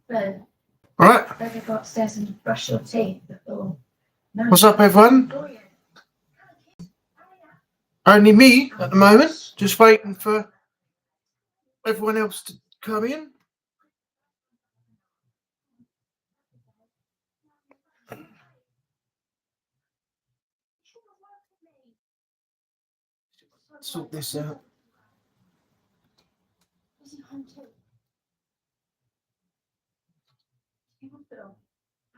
No. Right. Better go upstairs and brush your teeth before. No. What's up, everyone? Only me at the moment, just waiting for everyone else to come in. Sort this out.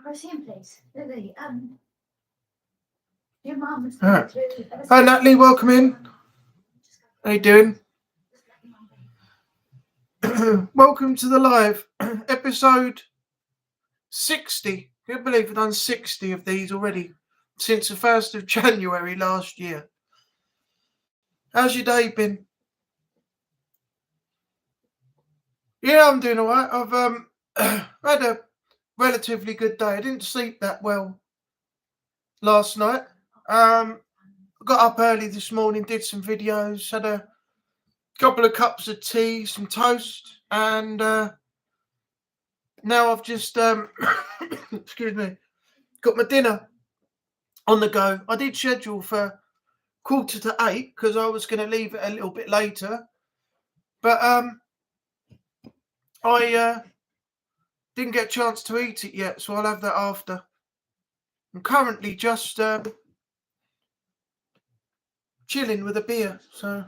I see him, please. Lily, your mum was All right. Hi, Natalie. Welcome in. How you doing? Welcome to the live episode 60. Can you believe we've done 60 of these already since the 1st of January last year? How's your day been? Yeah, I'm doing all right. I've had a relatively good day. I didn't sleep that well last night. Got up early this morning, did some videos, had a couple of cups of tea, some toast, and now I've just excuse me, got my dinner on the go. I did schedule for 7:45 because I was going to leave it a little bit later, but I didn't get a chance to eat it yet, so I'll have that after. I'm currently just chilling with a beer, so.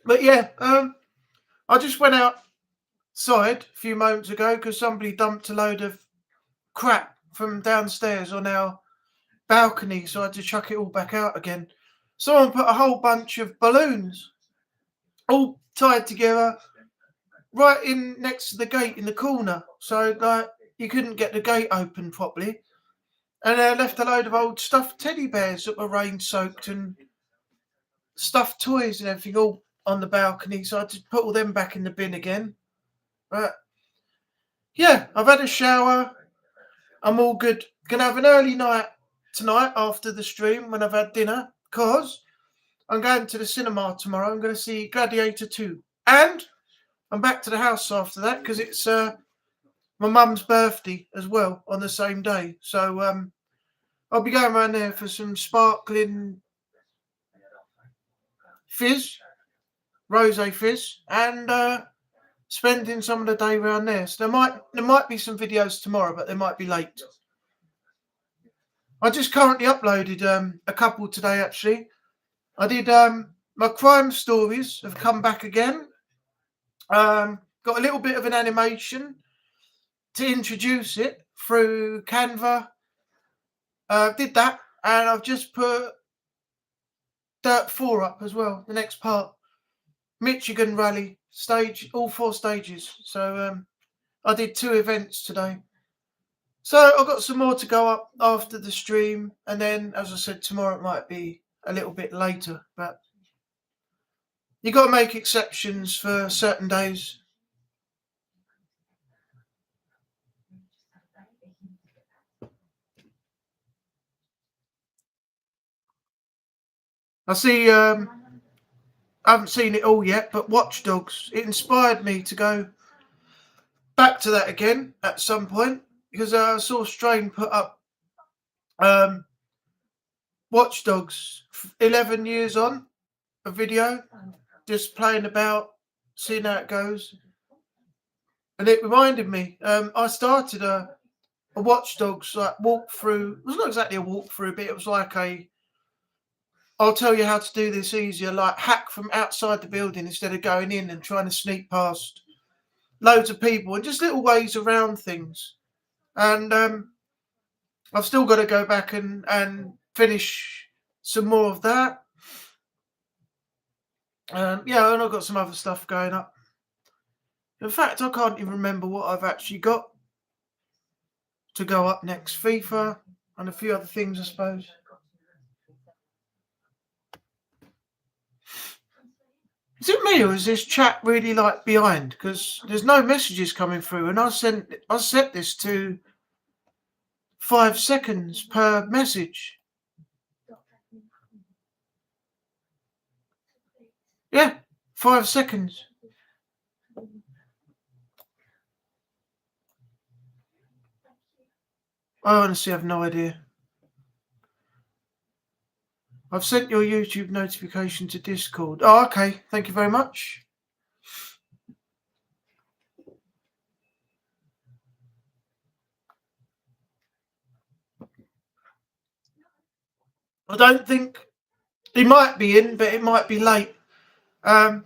But yeah, I just went outside a few moments ago because somebody dumped a load of crap from downstairs on our balcony, so I had to chuck it all back out again. Someone put a whole bunch of balloons all tied together right in next to the gate in the corner, so like you couldn't get the gate open properly, and they left a load of old stuffed teddy bears that were rain soaked and stuffed toys and everything all on the balcony, so I had to put all them back in the bin again. But yeah, I've had a shower, I'm all good. Gonna have an early night tonight after the stream when I've had dinner, because I'm going to the cinema tomorrow. I'm going to see Gladiator 2, and I'm back to the house after that because it's my mum's birthday as well on the same day. So I'll be going around there for some sparkling fizz, rosé fizz, and spending some of the day around there. So there might be some videos tomorrow, but they might be late. I just currently uploaded a couple today, actually. I did my crime stories have come back again. Got a little bit of an animation to introduce it through Canva. Did that, and I've just put Dirt 4 up as well, the next part. Michigan Rally stage, all 4 stages. So I did 2 events today. So I've got some more to go up after the stream, and then, as I said, tomorrow it might be a little bit later, but you got to make exceptions for certain days. I see, I haven't seen it all yet, but Watch Dogs, it inspired me to go back to that again at some point, because I saw Strain put up Watch Dogs 11 years on, a video, just playing about, seeing how it goes. And it reminded me, I started a Watch Dogs like walkthrough. It was not exactly a walkthrough, but it was like I'll tell you how to do this easier, like hack from outside the building instead of going in and trying to sneak past loads of people, and just little ways around things. And I've still got to go back and finish some more of that. Yeah, and I've got some other stuff going up. In fact, I can't even remember what I've actually got to go up next. FIFA and a few other things, I suppose. Is it me, or is this chat really like behind? Because there's no messages coming through, and I set this to 5 seconds per message. Yeah, 5 seconds. I honestly have no idea. I've sent your YouTube notification to Discord. Oh, okay. Thank you very much. I don't think he might be in, but it might be late. Sent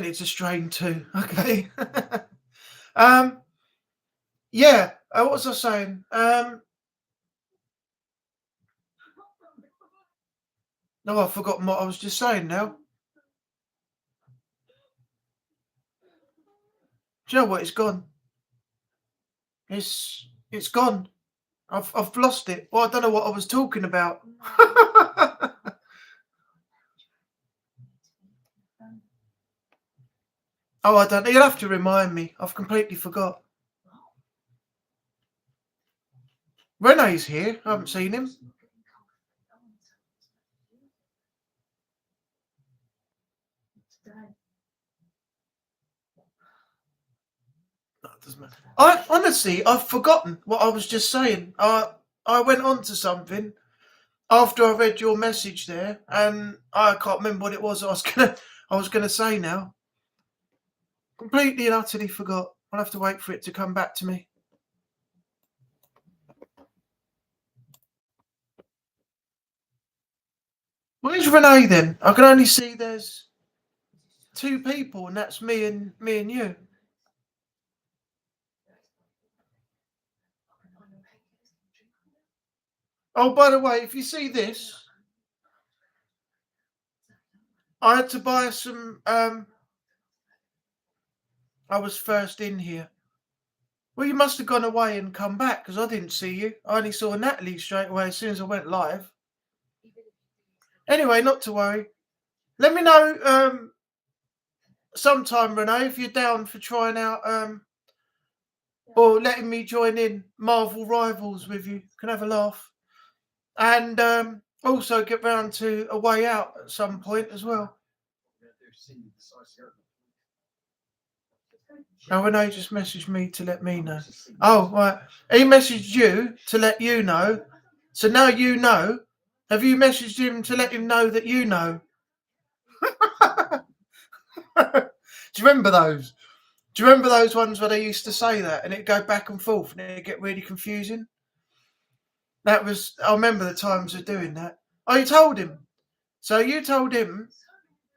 it to Strain 2. Okay. Yeah. What was I saying? No, I've forgotten what I was just saying now. Do you know what? It's gone. It's gone. I've lost it. Well, I don't know what I was talking about. Oh, I don't. You'll have to remind me. I've completely forgot. Renee's here. I haven't seen him. I honestly, I've forgotten what I was just saying. I went on to something after I read your message there, and I can't remember what it was. I was gonna say now. Completely and utterly forgot. I'll have to wait for it to come back to me. Where's Renee then? I can only see there's 2 people, and that's me and you. Oh, by the way, if you see this, I had to buy some. I was first in here. Well, you must have gone away and come back because I didn't see you. I only saw Natalie straight away as soon as I went live. Anyway, not to worry. Let me know sometime, Renee, if you're down for trying out or letting me join in Marvel Rivals with you. Can have a laugh. And also get round to A Way Out at some point as well. Oh, Renee just messaged me to let me know. Oh, right. He messaged you to let you know. So now you know. Have you messaged him to let him know that you know? Do you remember those? Do you remember those ones where they used to say that and it'd go back and forth and it'd get really confusing? I remember the times of doing that. Oh, you told him. So you told him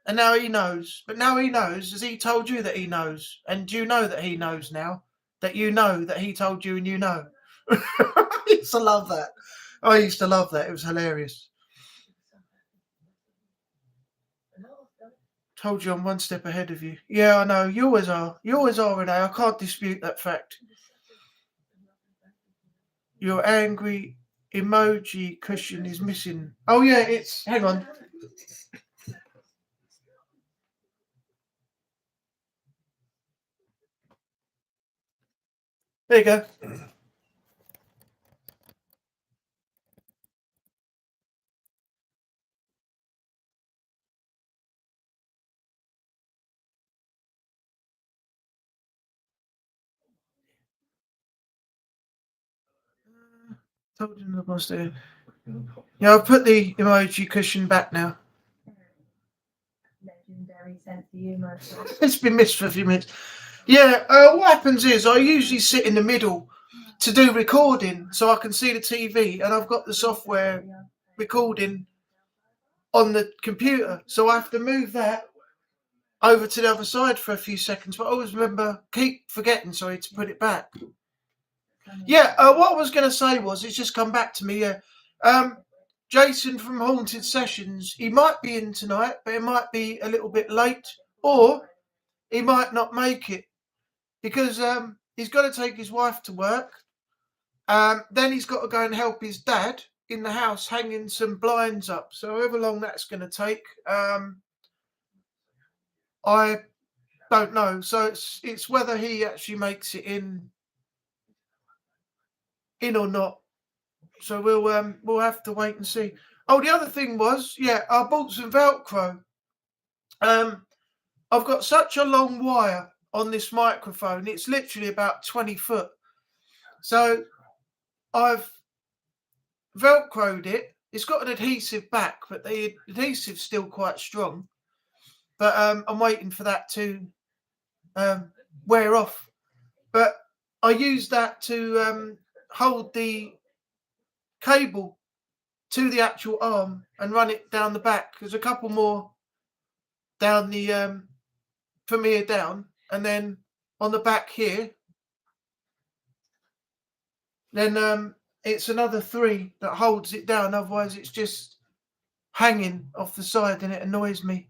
and now he knows. But now he knows. Has he told you that he knows? And do you know that he knows now? That you know that he told you and you know? I used to love that. I used to love that. It was hilarious. Told you I'm one step ahead of you. Yeah, I know. You always are. You always are, Renee. I can't dispute that fact. Your angry emoji cushion is missing. Oh, yeah, it's. Hang on. There you go. Told you I was there. Yeah, I've put the emoji cushion back now. Legendary sense of humour. It's been missed for a few minutes. Yeah, what happens is I usually sit in the middle to do recording so I can see the TV, and I've got the software recording on the computer, so I have to move that over to the other side for a few seconds. But I always keep forgetting, sorry, to put it back. Yeah, what I was going to say was, it's just come back to me. Yeah, Jason from Haunted Sessions, he might be in tonight, but it might be a little bit late, or he might not make it because he's got to take his wife to work. Then he's got to go and help his dad in the house hanging some blinds up. So however long that's going to take, I don't know. So it's whether he actually makes it in or not. So we'll have to wait and see. Oh, the other thing was, yeah, I bought some Velcro. I've got such a long wire on this microphone. It's literally about 20 foot. So I've velcroed it. It's got an adhesive back, but the adhesive's still quite strong. But I'm waiting for that to wear off. But I use that to hold the cable to the actual arm and run it down the back. There's a couple more down the from here down, and then on the back here, then it's another 3 that holds it down. Otherwise, it's just hanging off the side, and it annoys me.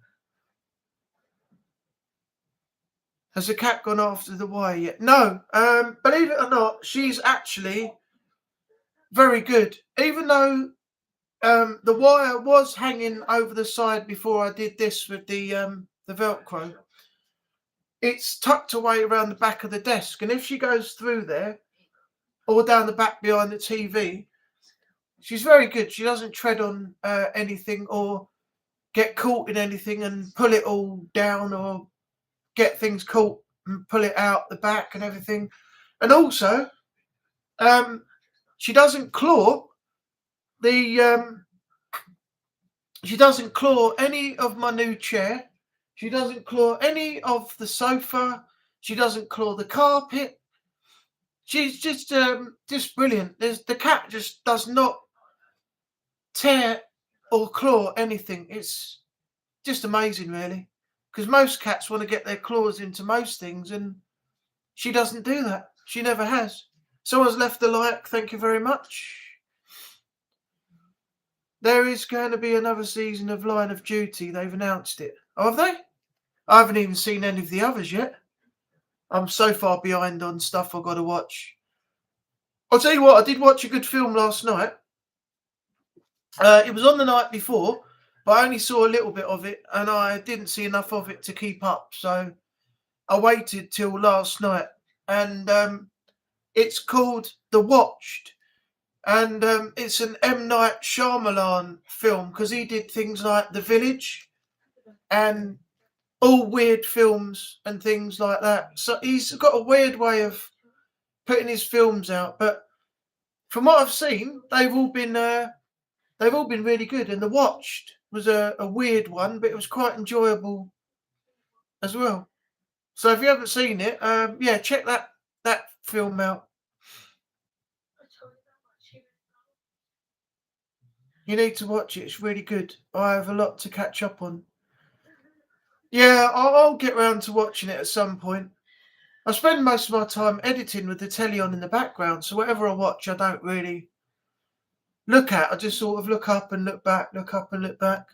Has the cat gone after the wire yet? No. Believe it or not, she's actually very good. Even though the wire was hanging over the side before I did this with the Velcro, it's tucked away around the back of the desk, and if she goes through there or down the back behind the TV, she's very good. She doesn't tread on anything or get caught in anything and pull it all down, or get things caught and pull it out the back and everything. And also, she doesn't claw the she doesn't claw any of my new chair. She doesn't claw any of the sofa. She doesn't claw the carpet. She's just brilliant. The cat just does not tear or claw anything. It's just amazing, really. Because most cats want to get their claws into most things, and she doesn't do that. She never has. Someone's left a like. Thank you very much. There is going to be another season of Line of Duty. They've announced it. Oh, have they? I haven't even seen any of the others yet. I'm so far behind on stuff I've got to watch. I'll tell you what, I did watch a good film last night. It was on the night before, but I only saw a little bit of it, and I didn't see enough of it to keep up. So I waited till last night, and it's called The Watched. And it's an M. Night Shyamalan film, because he did things like The Village and all weird films and things like that. So he's got a weird way of putting his films out. But from what I've seen, they've all been really good. And The Watched was a weird one, but it was quite enjoyable as well. So if you haven't seen it, yeah, check that film out. You need to watch it. It's really good. I have a lot to catch up on. Yeah, I'll get round to watching it at some point. I spend most of my time editing with the telly on in the background, so whatever I watch, I don't really look at. I just sort of look up and look back, look up and look back.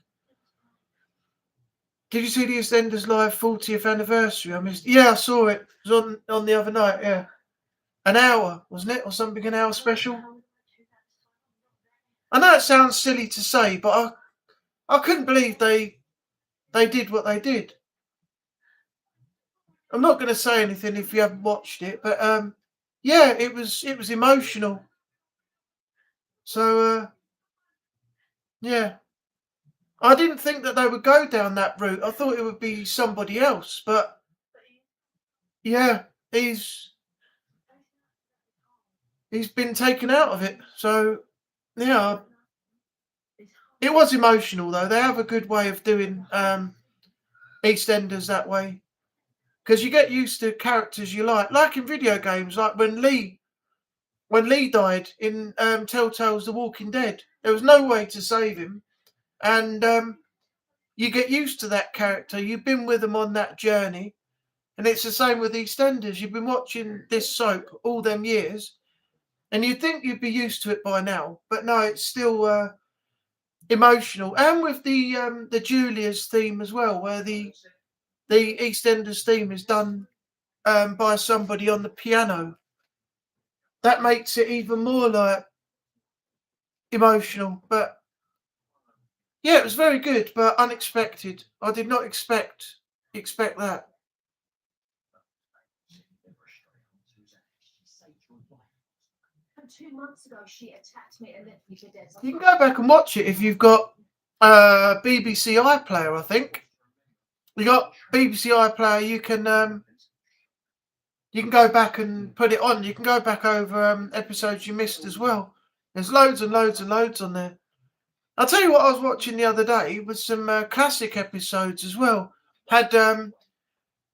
Did you see the EastEnders Live 40th anniversary? I missed. Yeah, I saw it. It was on the other night. Yeah, an hour, wasn't it, or something? An hour special. I know it sounds silly to say, but I couldn't believe they did what they did. I'm not going to say anything if you haven't watched it, but yeah, it was emotional. So yeah, I didn't think that they would go down that route. I thought it would be somebody else, but yeah, he's been taken out of it. So yeah, it was emotional though. They have a good way of doing EastEnders that way, because you get used to characters you like in video games, like when Lee died in Telltale's The Walking Dead. There was no way to save him, and you get used to that character. You've been with them on that journey, and it's the same with EastEnders. You've been watching this soap all them years, and you'd think you'd be used to it by now, but no, it's still emotional. And with the Julia's theme as well, where the EastEnders theme is done by somebody on the piano. That makes it even more like emotional. But yeah, it was very good, but unexpected. I did not expect that. You can go back and watch it if you've got BBC iPlayer. I think you got BBC iPlayer. you can go back and put it on. You can go back over episodes you missed as well. There's loads and loads and loads on there. I'll tell you what I was watching the other day was some classic episodes as well. Had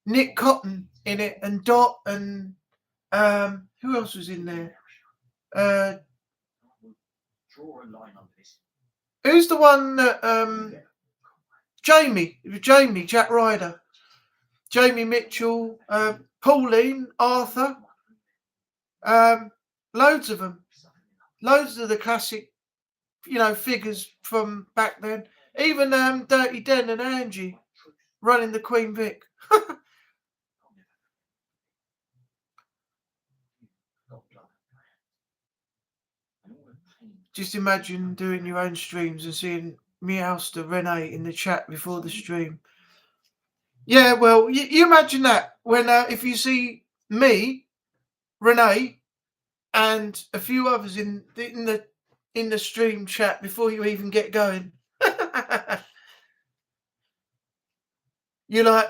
Nick Cotton in it and Dot and who else was in there? Who's the one that Jamie, Jack Ryder, Jamie Mitchell, Pauline, Arthur, loads of them, loads of the classic, figures from back then. Even Dirty Den and Angie running the Queen Vic. Just imagine doing your own streams and seeing Meowster Renee in the chat before the stream. Yeah, well, you imagine that when if you see me, Renee, and a few others in the stream chat before you even get going. You like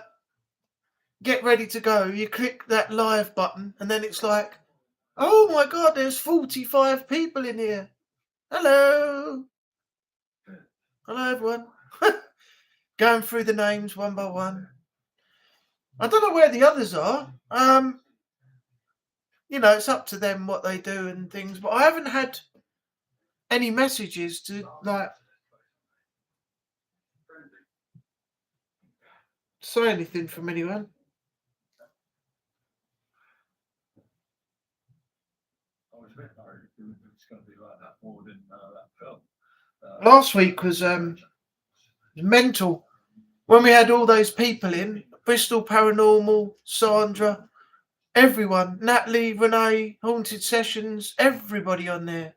get ready to go. You click that live button, and then it's like, oh my god, there's 45 people in here. Hello, everyone. Going through the names one by one. I don't know where the others are. It's up to them what they do and things. But I haven't had any messages to say anything from anyone. Last week was mental when we had all those people in Bristol Paranormal, Sandra, everyone, Natalie, Renee, Haunted Sessions, everybody on there.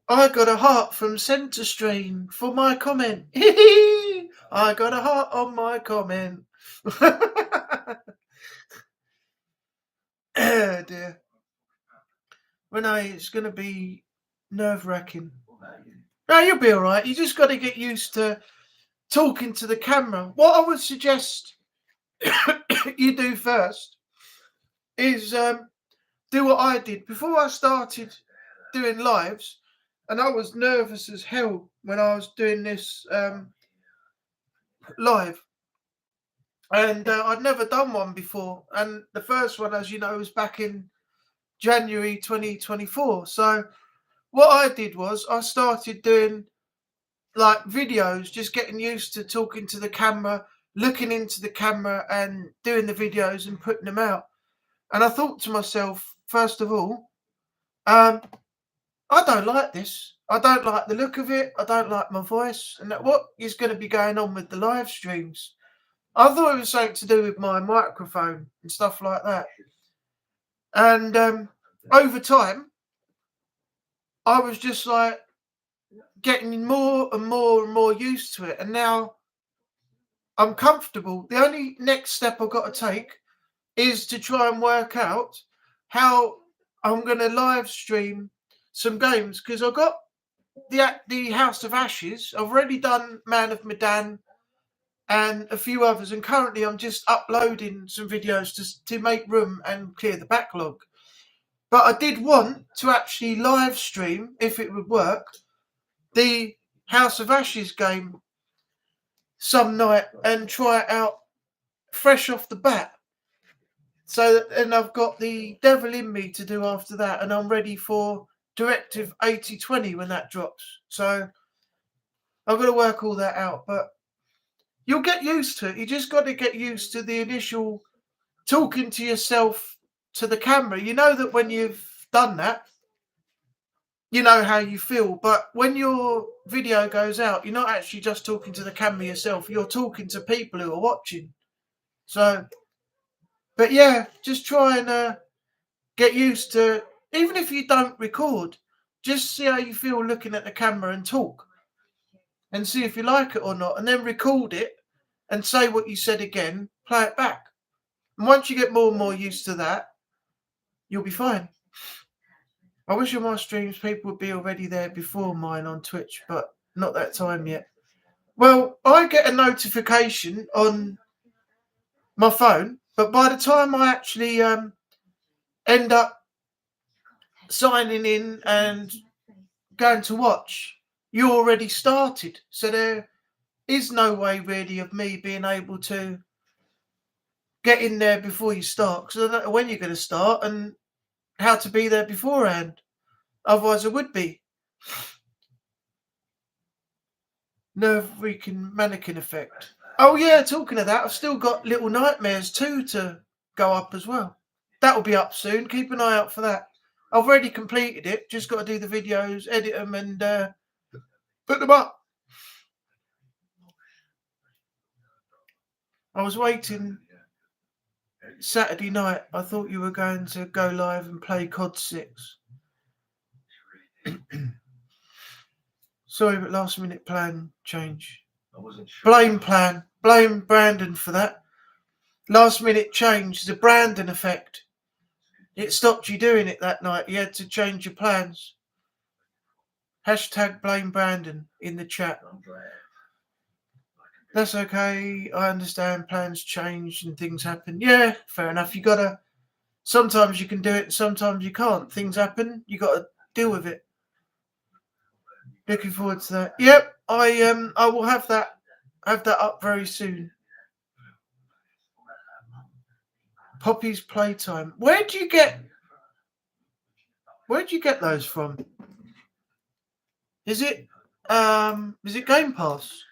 I got a heart from Centre Stream for my comment. I got a heart on my comment. Oh dear. Renee, it's going to be nerve-wracking. No, you'll be all right. You just got to get used to talking to the camera. What I would suggest you do first is do what I did before I started doing lives, and I was nervous as hell when I was doing this live, and I'd never done one before, and the first one, as you know, was back in January 2024. So what I did was I started doing like videos, just getting used to talking to the camera, looking into the camera and doing the videos and putting them out. And I thought to myself, first of all, I don't like this. I don't like the look of it. I don't like my voice. And what is going to be going on with the live streams? I thought it was something to do with my microphone and stuff like that. And over time, I was just like getting more and more and more used to it. And now I'm comfortable. The only next step I've got to take is to try and work out how I'm going to live stream some games, because I've got the House of Ashes. I've already done Man of Medan and a few others, and currently I'm just uploading some videos to make room and clear the backlog. But I did want to actually live stream, if it would work, the House of Ashes game some night and try it out fresh off the bat. So, and I've got the Devil in Me to do after that, and I'm ready for Directive 8020 when that drops. So I've got to work all that out, but you'll get used to it. You just got to get used to the initial talking to yourself to the camera. You know that when you've done that, you know how you feel. But when your video goes out, you're not actually just talking to the camera yourself. You're talking to people who are watching. So, but yeah, just try and get used to, even if you don't record, just see how you feel looking at the camera and talk. And see if you like it or not. And then record it and say what you said again, play it back. And once you get more and more used to that, you'll be fine. I wish on my streams people would be already there before mine on Twitch, but not that time yet. Well, I get a notification on my phone, but by the time I actually end up signing in and going to watch, you already started. So there is no way really of me being able to get in there before you start, because I don't know when you're going to start and how to be there beforehand. Otherwise, I would be. Nerve-wreaking mannequin effect. Oh yeah, talking of that, I've still got Little Nightmares 2 to go up as well. That'll be up soon. Keep an eye out for that. I've already completed it. Just got to do the videos, edit them, and put them up. I was waiting Saturday night. I thought you were going to go live and play COD 6. Sorry, but last minute plan change. Blame Brandon for that. Last minute change is a Brandon effect. It stopped you doing it that night. You had to change your plans. Hashtag blame Brandon in the chat. That's okay. I understand plans change and things happen. Yeah, fair enough. Sometimes you can do it, sometimes you can't. Things happen. You got to deal with it. Looking forward to that. Yep, I will have that up very soon. Poppy's Playtime. Where do you get those from? Is it Game Pass?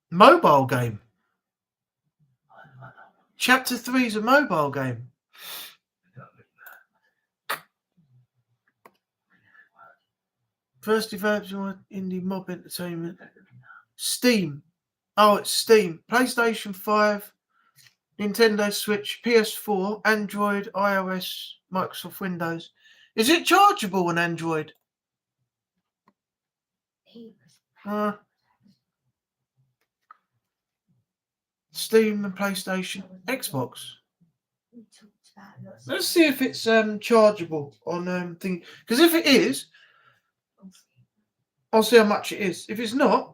Mobile game. Chapter 3 is a mobile game. First developed in the mob entertainment. Steam. Oh, it's Steam. PlayStation 5, Nintendo Switch, PS4, Android, iOS, Microsoft Windows. Is it chargeable on Android? Steam and PlayStation, Xbox. Let's see if it's chargeable on thing. Because if it is, I'll see how much it is. If it's not,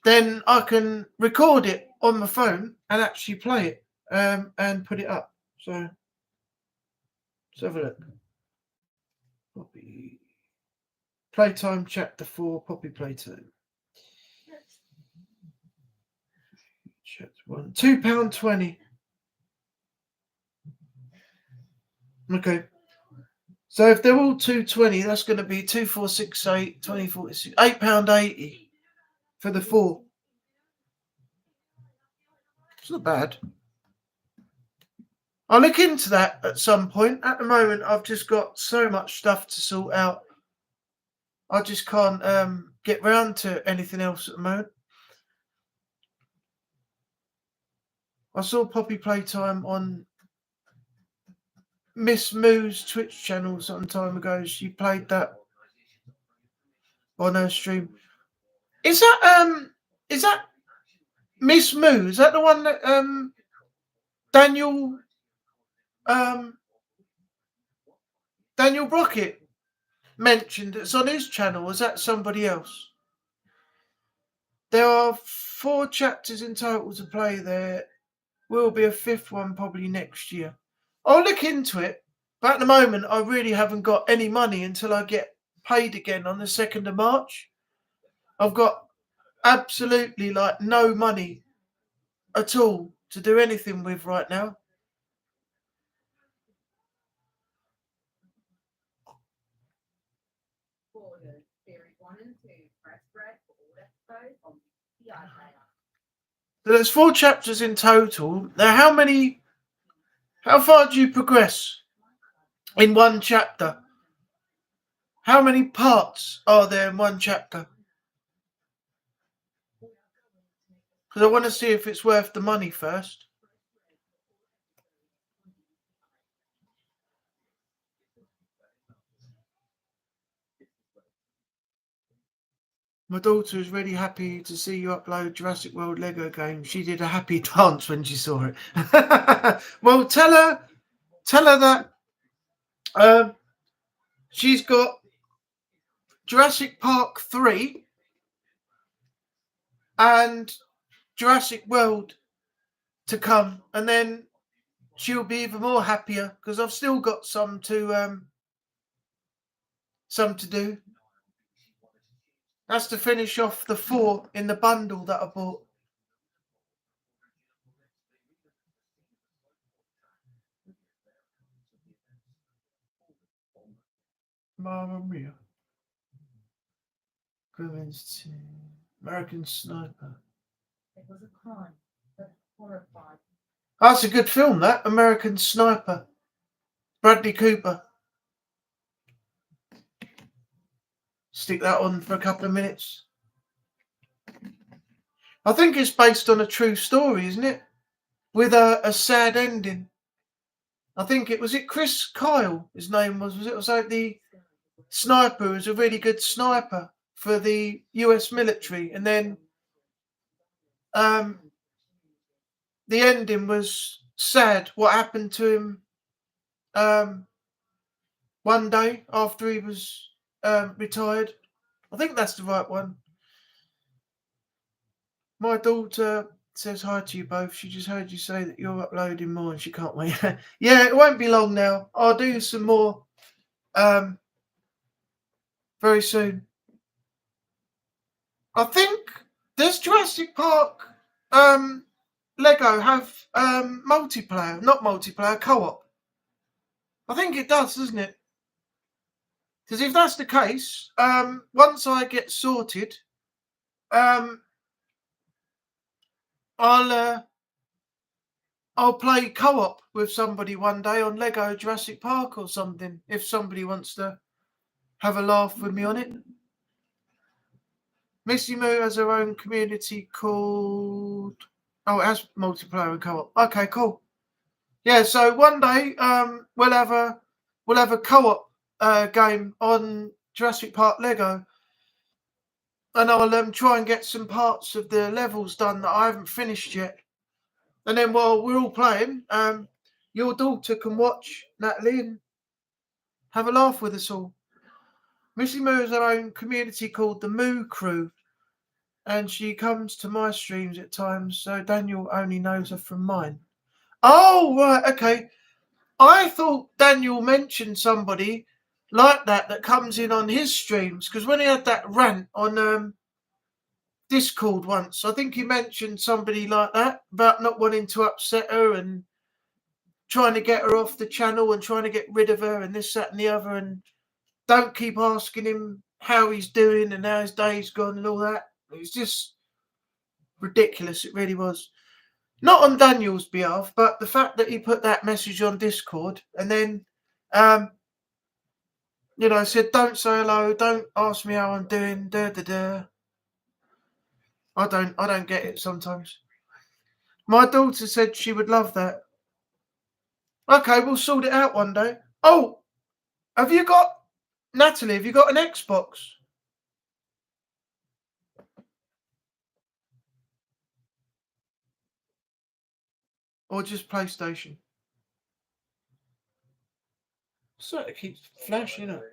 then I can record it on my phone and actually play it and put it up. So let's have a look. Poppy Playtime Chapter 4, Poppy Playtime. Chapter 1, £2.20. Okay. So if they're all £2.20, that's going to be 2468, 2046, £8.80 for the 4. It's not bad. I'll look into that at some point. At the moment, I've just got so much stuff to sort out. I just can't get round to anything else at the moment. I saw Poppy Playtime on Miss Moo's Twitch channel some time ago. She played that on her stream. Is that Miss Moo? Is that the one that Daniel Brockett mentioned? It's on his channel. Is that somebody else? There are 4 chapters in total to play. There will be a 5th one probably next year. I'll look into it, but at the moment I really haven't got any money until I get paid again on the 2nd of March. I've got absolutely no money at all to do anything with right now. So there's 4 chapters in total. Now, how far do you progress in one chapter? How many parts are there in one chapter? Because I want to see if it's worth the money first. My daughter is really happy to see you upload Jurassic World Lego game. She did a happy dance when she saw it. Well, tell her Tell her that she's got Jurassic Park 3 and Jurassic World to come, and then she'll be even more happier because I've still got some to do. That's to finish off the 4 in the bundle that I bought. Mamma Mia. Gremlins 2. American Sniper. It was a crime, but horrified. That's a good film, that. American Sniper. Bradley Cooper. Stick that on for a couple of minutes. I think it's based on a true story, isn't it? With a sad ending. I think it was Chris Kyle, his name was it? Was like the sniper, was a really good sniper for the US military, and then the ending was sad. What happened to him one day after he was retired? I think that's the right one. My daughter says hi to you both. She just heard you say that you're uploading more and she can't wait. Yeah, it won't be long now. I'll do some more very soon. I think does Jurassic Park Lego have multiplayer? Not multiplayer, co-op. I think it does, doesn't it? Because if that's the case, once I get sorted, I'll play co-op with somebody one day on Lego Jurassic Park or something. If somebody wants to have a laugh with me on it. Missy Moo has her own community called. Oh, it has multiplayer and co-op. Okay, cool. Yeah, so one day we'll have a co-op game on Jurassic Park Lego, and I'll try and get some parts of the levels done that I haven't finished yet. And then while we're all playing, your daughter can watch Natalie and have a laugh with us all. Missy Moo has her own community called the Moo Crew, and she comes to my streams at times, so Daniel only knows her from mine. Oh, right, okay. I thought Daniel mentioned somebody like that comes in on his streams, because when he had that rant on Discord once, I think he mentioned somebody like that about not wanting to upset her and trying to get her off the channel and trying to get rid of her and this, that and the other, and don't keep asking him how he's doing and how his day's gone and all that. It was just ridiculous. It really was. Not on Daniel's behalf, but the fact that he put that message on Discord and then said, don't say hello, don't ask me how I'm doing, I don't get it sometimes. My daughter said she would love that. Okay, we'll sort it out one day. Oh, Natalie, have you got an Xbox? Or just PlayStation? So it keeps flashing up.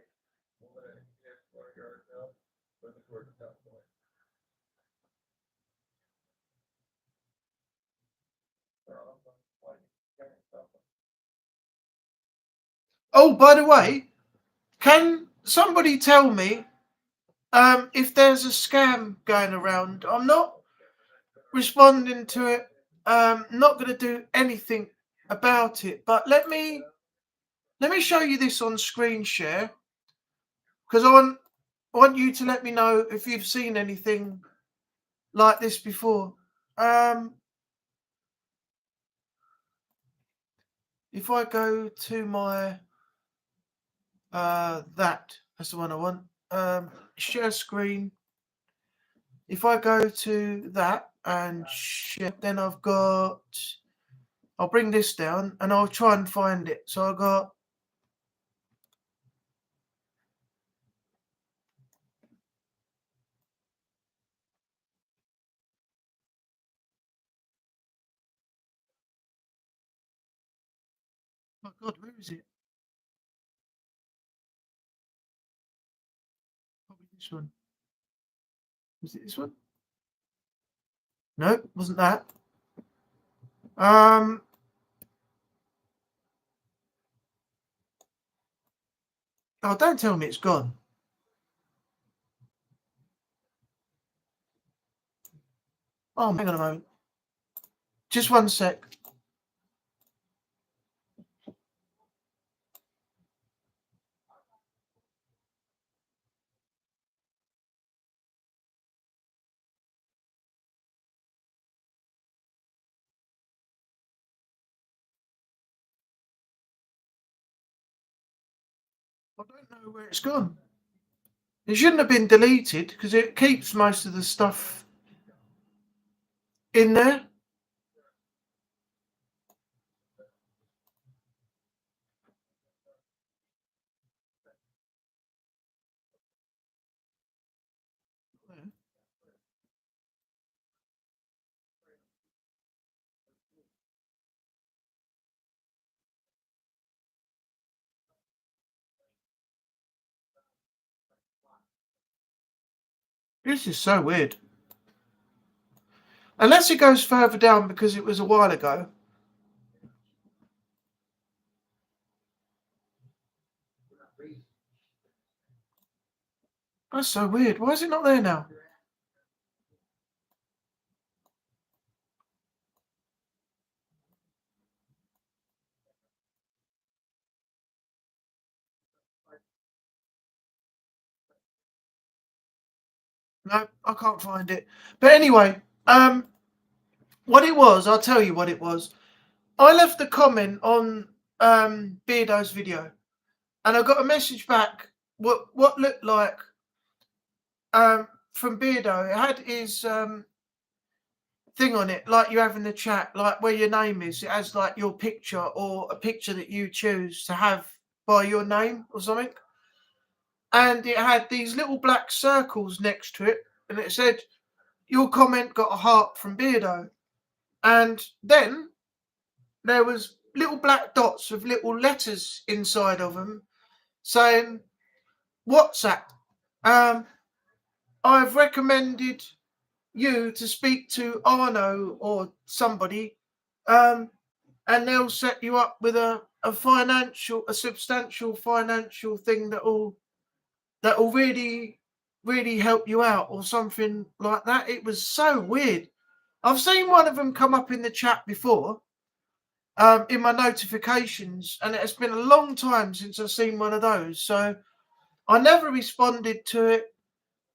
Oh, by the way, can somebody tell me if there's a scam going around? I'm not responding to it. Not going to do anything about it. But let me show you this on screen share, because I want you to let me know if you've seen anything like this before. If I go to my that's the one I want. Share screen. If I go to that and share, then I'll bring this down and I'll try and find it. So I got Oh my God, where is it? Probably this one. Was it this one? No, wasn't that. Um, oh, don't tell me it's gone. Oh, hang on a moment. Just one sec. I don't know where it's gone. It shouldn't have been deleted because it keeps most of the stuff in there. This is so weird. Unless it goes further down because it was a while ago. That's so weird. Why is it not there now? No, I can't find it. But anyway, what it was, I'll tell you what it was. I left a comment on Beardo's video, and I got a message back. What looked like from Beardo. It had his thing on it, like you have in the chat, like where your name is. It has like your picture or a picture that you choose to have by your name or something. And it had these little black circles next to it, and it said, "Your comment got a heart from Beardo." And then there was little black dots with little letters inside of them saying, "WhatsApp. I've recommended you to speak to Arno or somebody, and they'll set you up with a substantial financial thing that'll really help you out," or something like that. It was so weird. I've seen one of them come up in the chat before, in my notifications, and it has been a long time since I've seen one of those. So I never responded to it,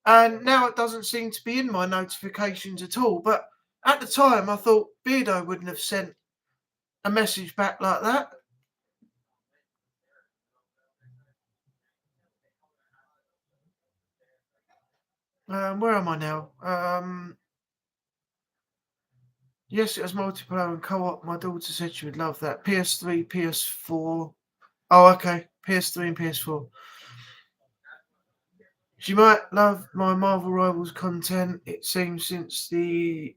and now it doesn't seem to be in my notifications at all. But at the time, I thought Beardo wouldn't have sent a message back like that. Where am I now? Yes, it was multiplayer and co-op. My daughter said she would love that. PS3, PS4. Oh, okay. PS3 and PS4. She might love my Marvel Rivals content. It seems since the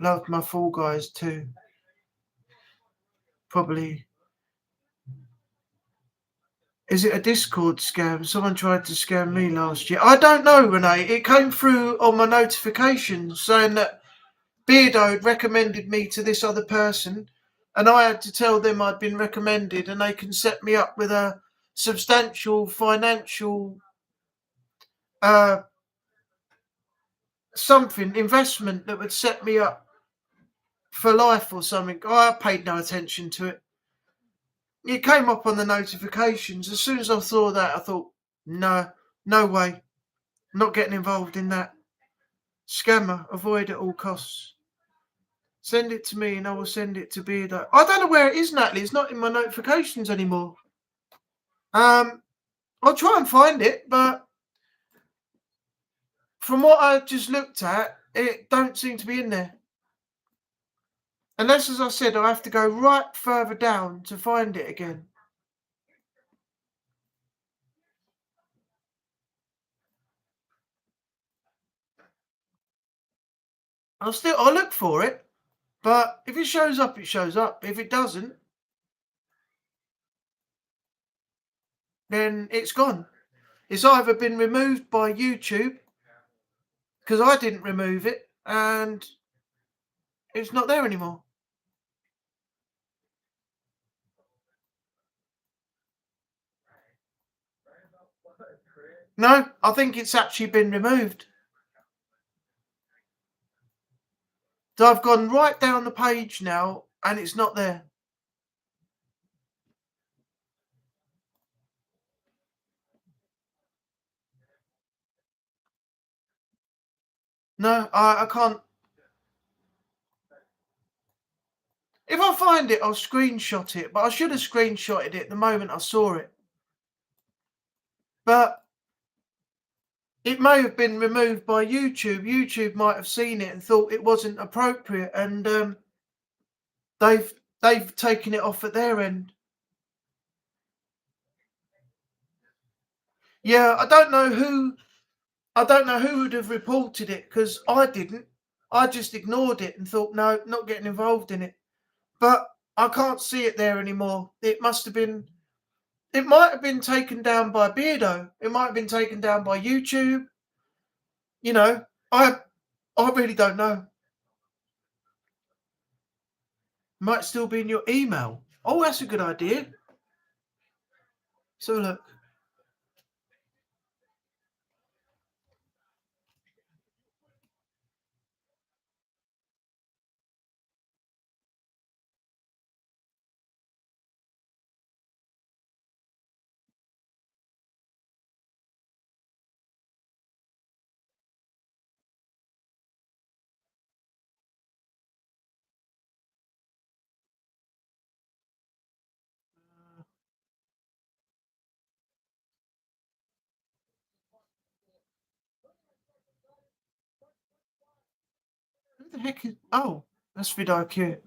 loved my Fall Guys too. Probably. Is it a Discord scam? Someone tried to scam me last year. I don't know, Renee. It came through on my notifications saying that Beardo had recommended me to this other person, and I had to tell them I'd been recommended, and they can set me up with a substantial financial something investment that would set me up for life or something. I paid no attention to it. It came up on the notifications. As soon as I saw that, I thought, no, no way. I'm not getting involved in that. Scammer, avoid at all costs. Send it to me and I will send it to Beardo. I don't know where it is, Natalie. It's not in my notifications anymore. I'll try and find it, but from what I just looked at, it don't seem to be in there. Unless, as I said, I have to go right further down to find it again. I'll look for it, but if it shows up, it shows up. If it doesn't, then it's gone. It's either been removed by YouTube because I didn't remove it and it's not there anymore. No, I think it's actually been removed. So I've gone right down the page now and it's not there. No, I can't. If I find it, I'll screenshot it, but I should have screenshotted it the moment I saw it. But it may have been removed by YouTube. YouTube might have seen it and thought it wasn't appropriate, and they've they've taken it off at their end. Yeah, I don't know who would have reported it because I didn't. I just ignored it and thought, no, not getting involved in it. But I can't see it there anymore. It must have been. It might have been taken down by Beardo. It might have been taken down by YouTube. You know, I really don't know. Might still be in your email. Oh, that's a good idea. So look. Who the heck is? Oh, that's VidIQ.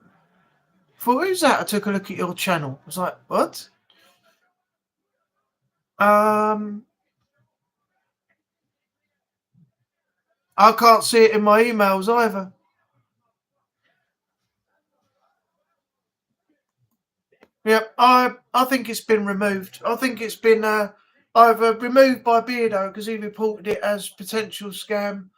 For who's that? I took a look at your channel. I was like, what? Um, I can't see it in my emails either. Yep, I think it's been removed. I think it's been either removed by Beardo because he reported it as potential scam,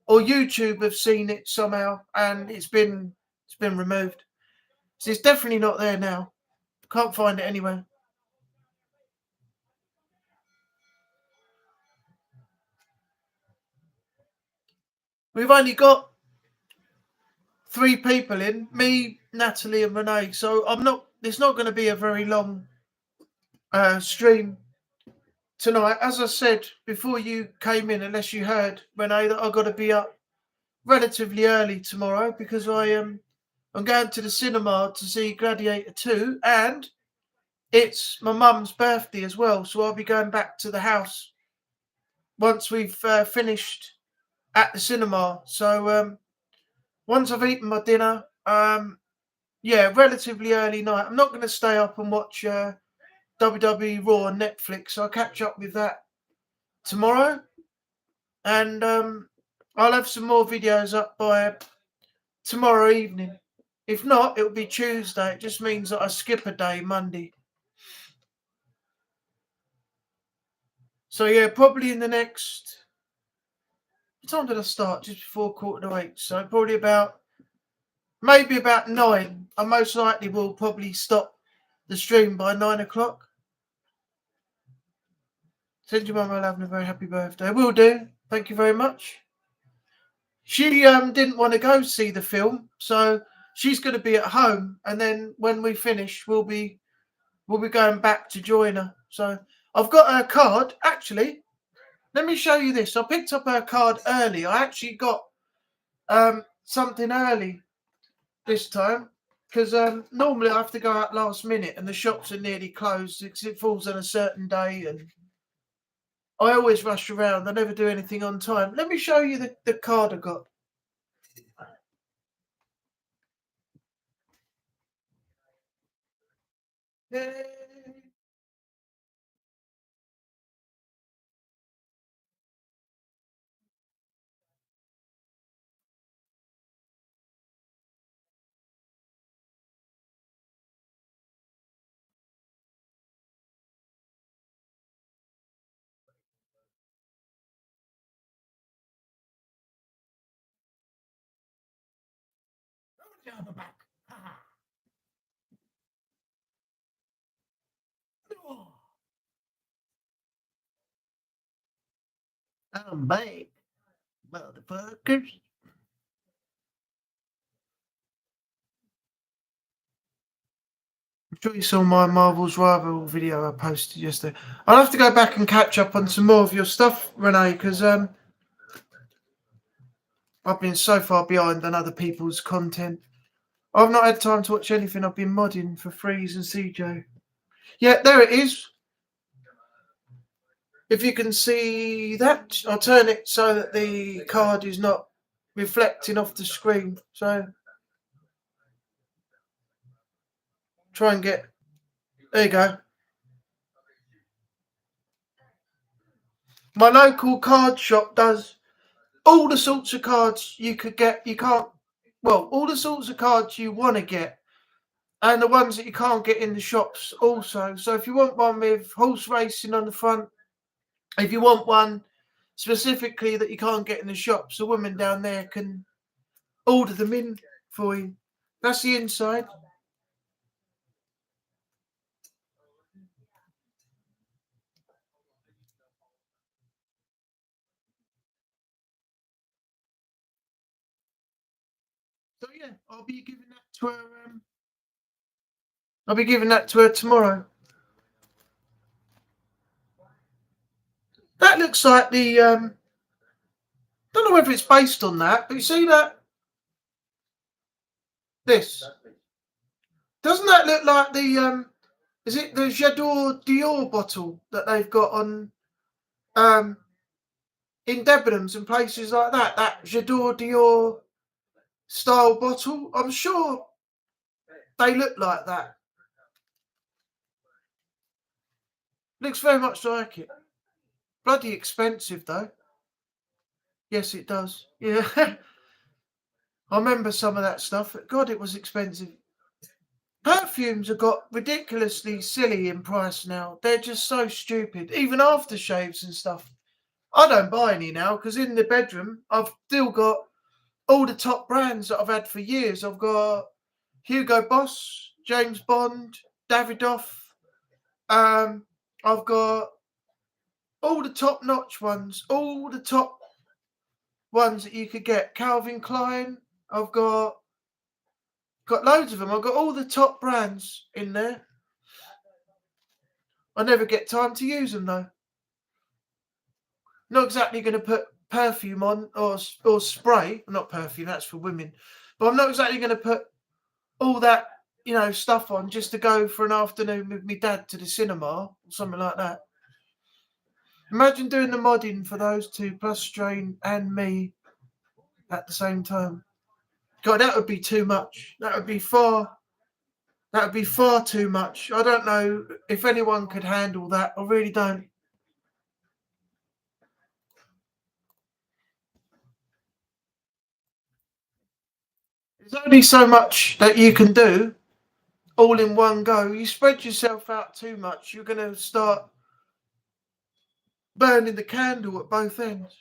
or YouTube have seen it somehow and it's been removed. So it's definitely not there now. Can't find it anywhere. We've only got 3 people in, me, Natalie, and Renee. So I'm not. It's not going to be a very long stream tonight. As I said before you came in, unless you heard, Renee, that I've got to be up relatively early tomorrow because I'm going to the cinema to see Gladiator 2, and it's my mum's birthday as well. So I'll be going back to the house once we've finished at the cinema. So once I've eaten my dinner, yeah, relatively early night. I'm not going to stay up and watch WWE Raw on Netflix. I'll catch up with that tomorrow, and I'll have some more videos up by tomorrow evening. If not, it'll be Tuesday. It just means that I skip a day, Monday. So yeah, probably in the next. What time did I start? Just before 7:45. So probably maybe about 9. I most likely will probably stop the stream by 9 o'clock. Send your mum having a very happy birthday. Will do. Thank you very much. She didn't want to go see the film, so she's going to be at home, and then when we finish, we'll be going back to join her. So I've got her card. Actually, let me show you this. I picked up her card early. I actually got something early this time because normally I have to go out last minute, and the shops are nearly closed because it falls on a certain day, and I always rush around. I never do anything on time. Let me show you the card I got. Yay. Down the back. Ah. Oh. I'm back, motherfuckers. I'm sure you saw my Marvel's Rival video I posted yesterday. I'll have to go back and catch up on some more of your stuff, Renee, because I've been so far behind on other people's content. I've not had time to watch anything. I've been modding for Freeze and CJ. Yeah, there it is. If you can see that, I'll turn it so that the card is not reflecting off the screen. So try and get. There you go. My local card shop does all the sorts of cards you could get. You can't. Well, all the sorts of cards you want to get, and the ones that you can't get in the shops also. So if you want one with horse racing on the front, if you want one specifically that you can't get in the shops, a woman down there can order them in for you. That's the inside. So yeah, I'll be giving that to her. I'll be giving that to her tomorrow. That looks like the. Don't know whether it's based on that, but you see that. This doesn't that look like the. Is it the J'adore Dior bottle that they've got on in Debenhams and places like that? That J'adore Dior style bottle. I'm sure they look like that. Looks very much like it. Bloody expensive though. Yes, it does. Yeah. I remember some of that stuff. God, it was expensive. Perfumes have got ridiculously silly in price now. They're just so stupid. Even aftershaves and stuff. I don't buy any now because in the bedroom I've still got all the top brands that I've had for years. I've got Hugo Boss, James Bond, Davidoff. I've got all the top-notch ones, all the top ones that you could get. Calvin Klein. I've got loads of them. I've got all the top brands in there. I never get time to use them though. Not exactly going to put perfume on or spray. Not perfume, that's for women. But I'm not exactly going to put all that stuff on just to go for an afternoon with my dad to the cinema or something like that. Imagine doing the modding for those two plus Strain and me at the same time. God, that would be too much. That would be far too much. I don't know if anyone could handle that. I really don't. There's only so much that you can do all in one go. You spread yourself out too much, you're going to start burning the candle at both ends.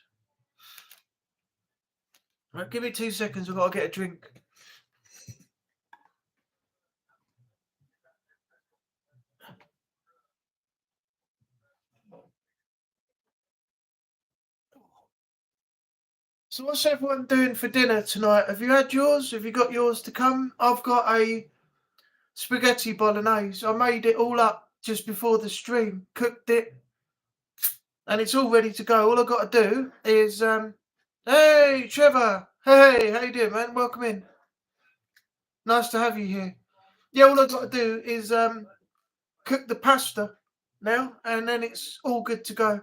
Right, give me 2 seconds. I've got to get a drink. So what's everyone doing for dinner tonight? Have you had yours? Have you got yours to come? I've got a spaghetti bolognese. I made it all up just before the stream, cooked it, and it's all ready to go. All I've got to do is, hey, Trevor. Hey, how you doing, man? Welcome in. Nice to have you here. Yeah, all I've got to do is cook the pasta now, and then it's all good to go.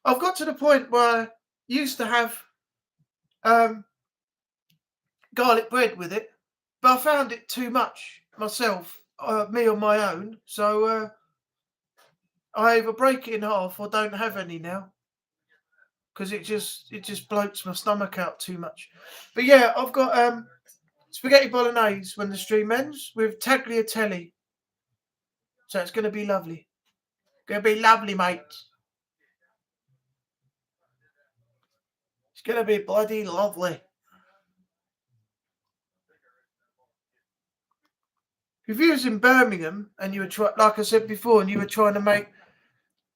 I've got to the point where I used to have garlic bread with it, but I found it too much myself, me on my own. So I either break it in half or don't have any now because it just bloats my stomach out too much. But yeah, I've got spaghetti bolognese when the stream ends with tagliatelle. So it's going to be lovely. Going to be lovely, mate. It's going to be bloody lovely. If you was in Birmingham and you were like I said before, and you were trying to make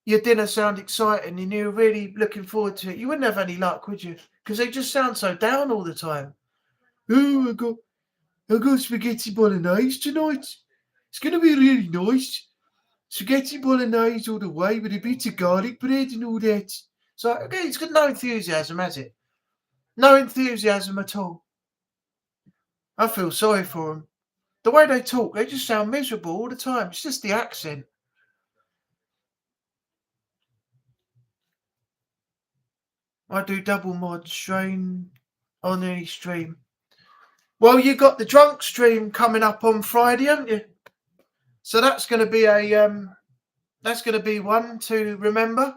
your dinner sound exciting and you were really looking forward to it, you wouldn't have any luck, would you? Because they just sound so down all the time. Oh, I got spaghetti bolognese tonight. It's going to be really nice. Spaghetti bolognese all the way with a bit of garlic bread and all that. So, okay, it's got no enthusiasm, has it? No enthusiasm at all. I feel sorry for them. The way they talk, they just sound miserable all the time. It's just the accent. I do double mod strain on any stream. Well, you got the drunk stream coming up on Friday, haven't you? So that's going to be one to remember.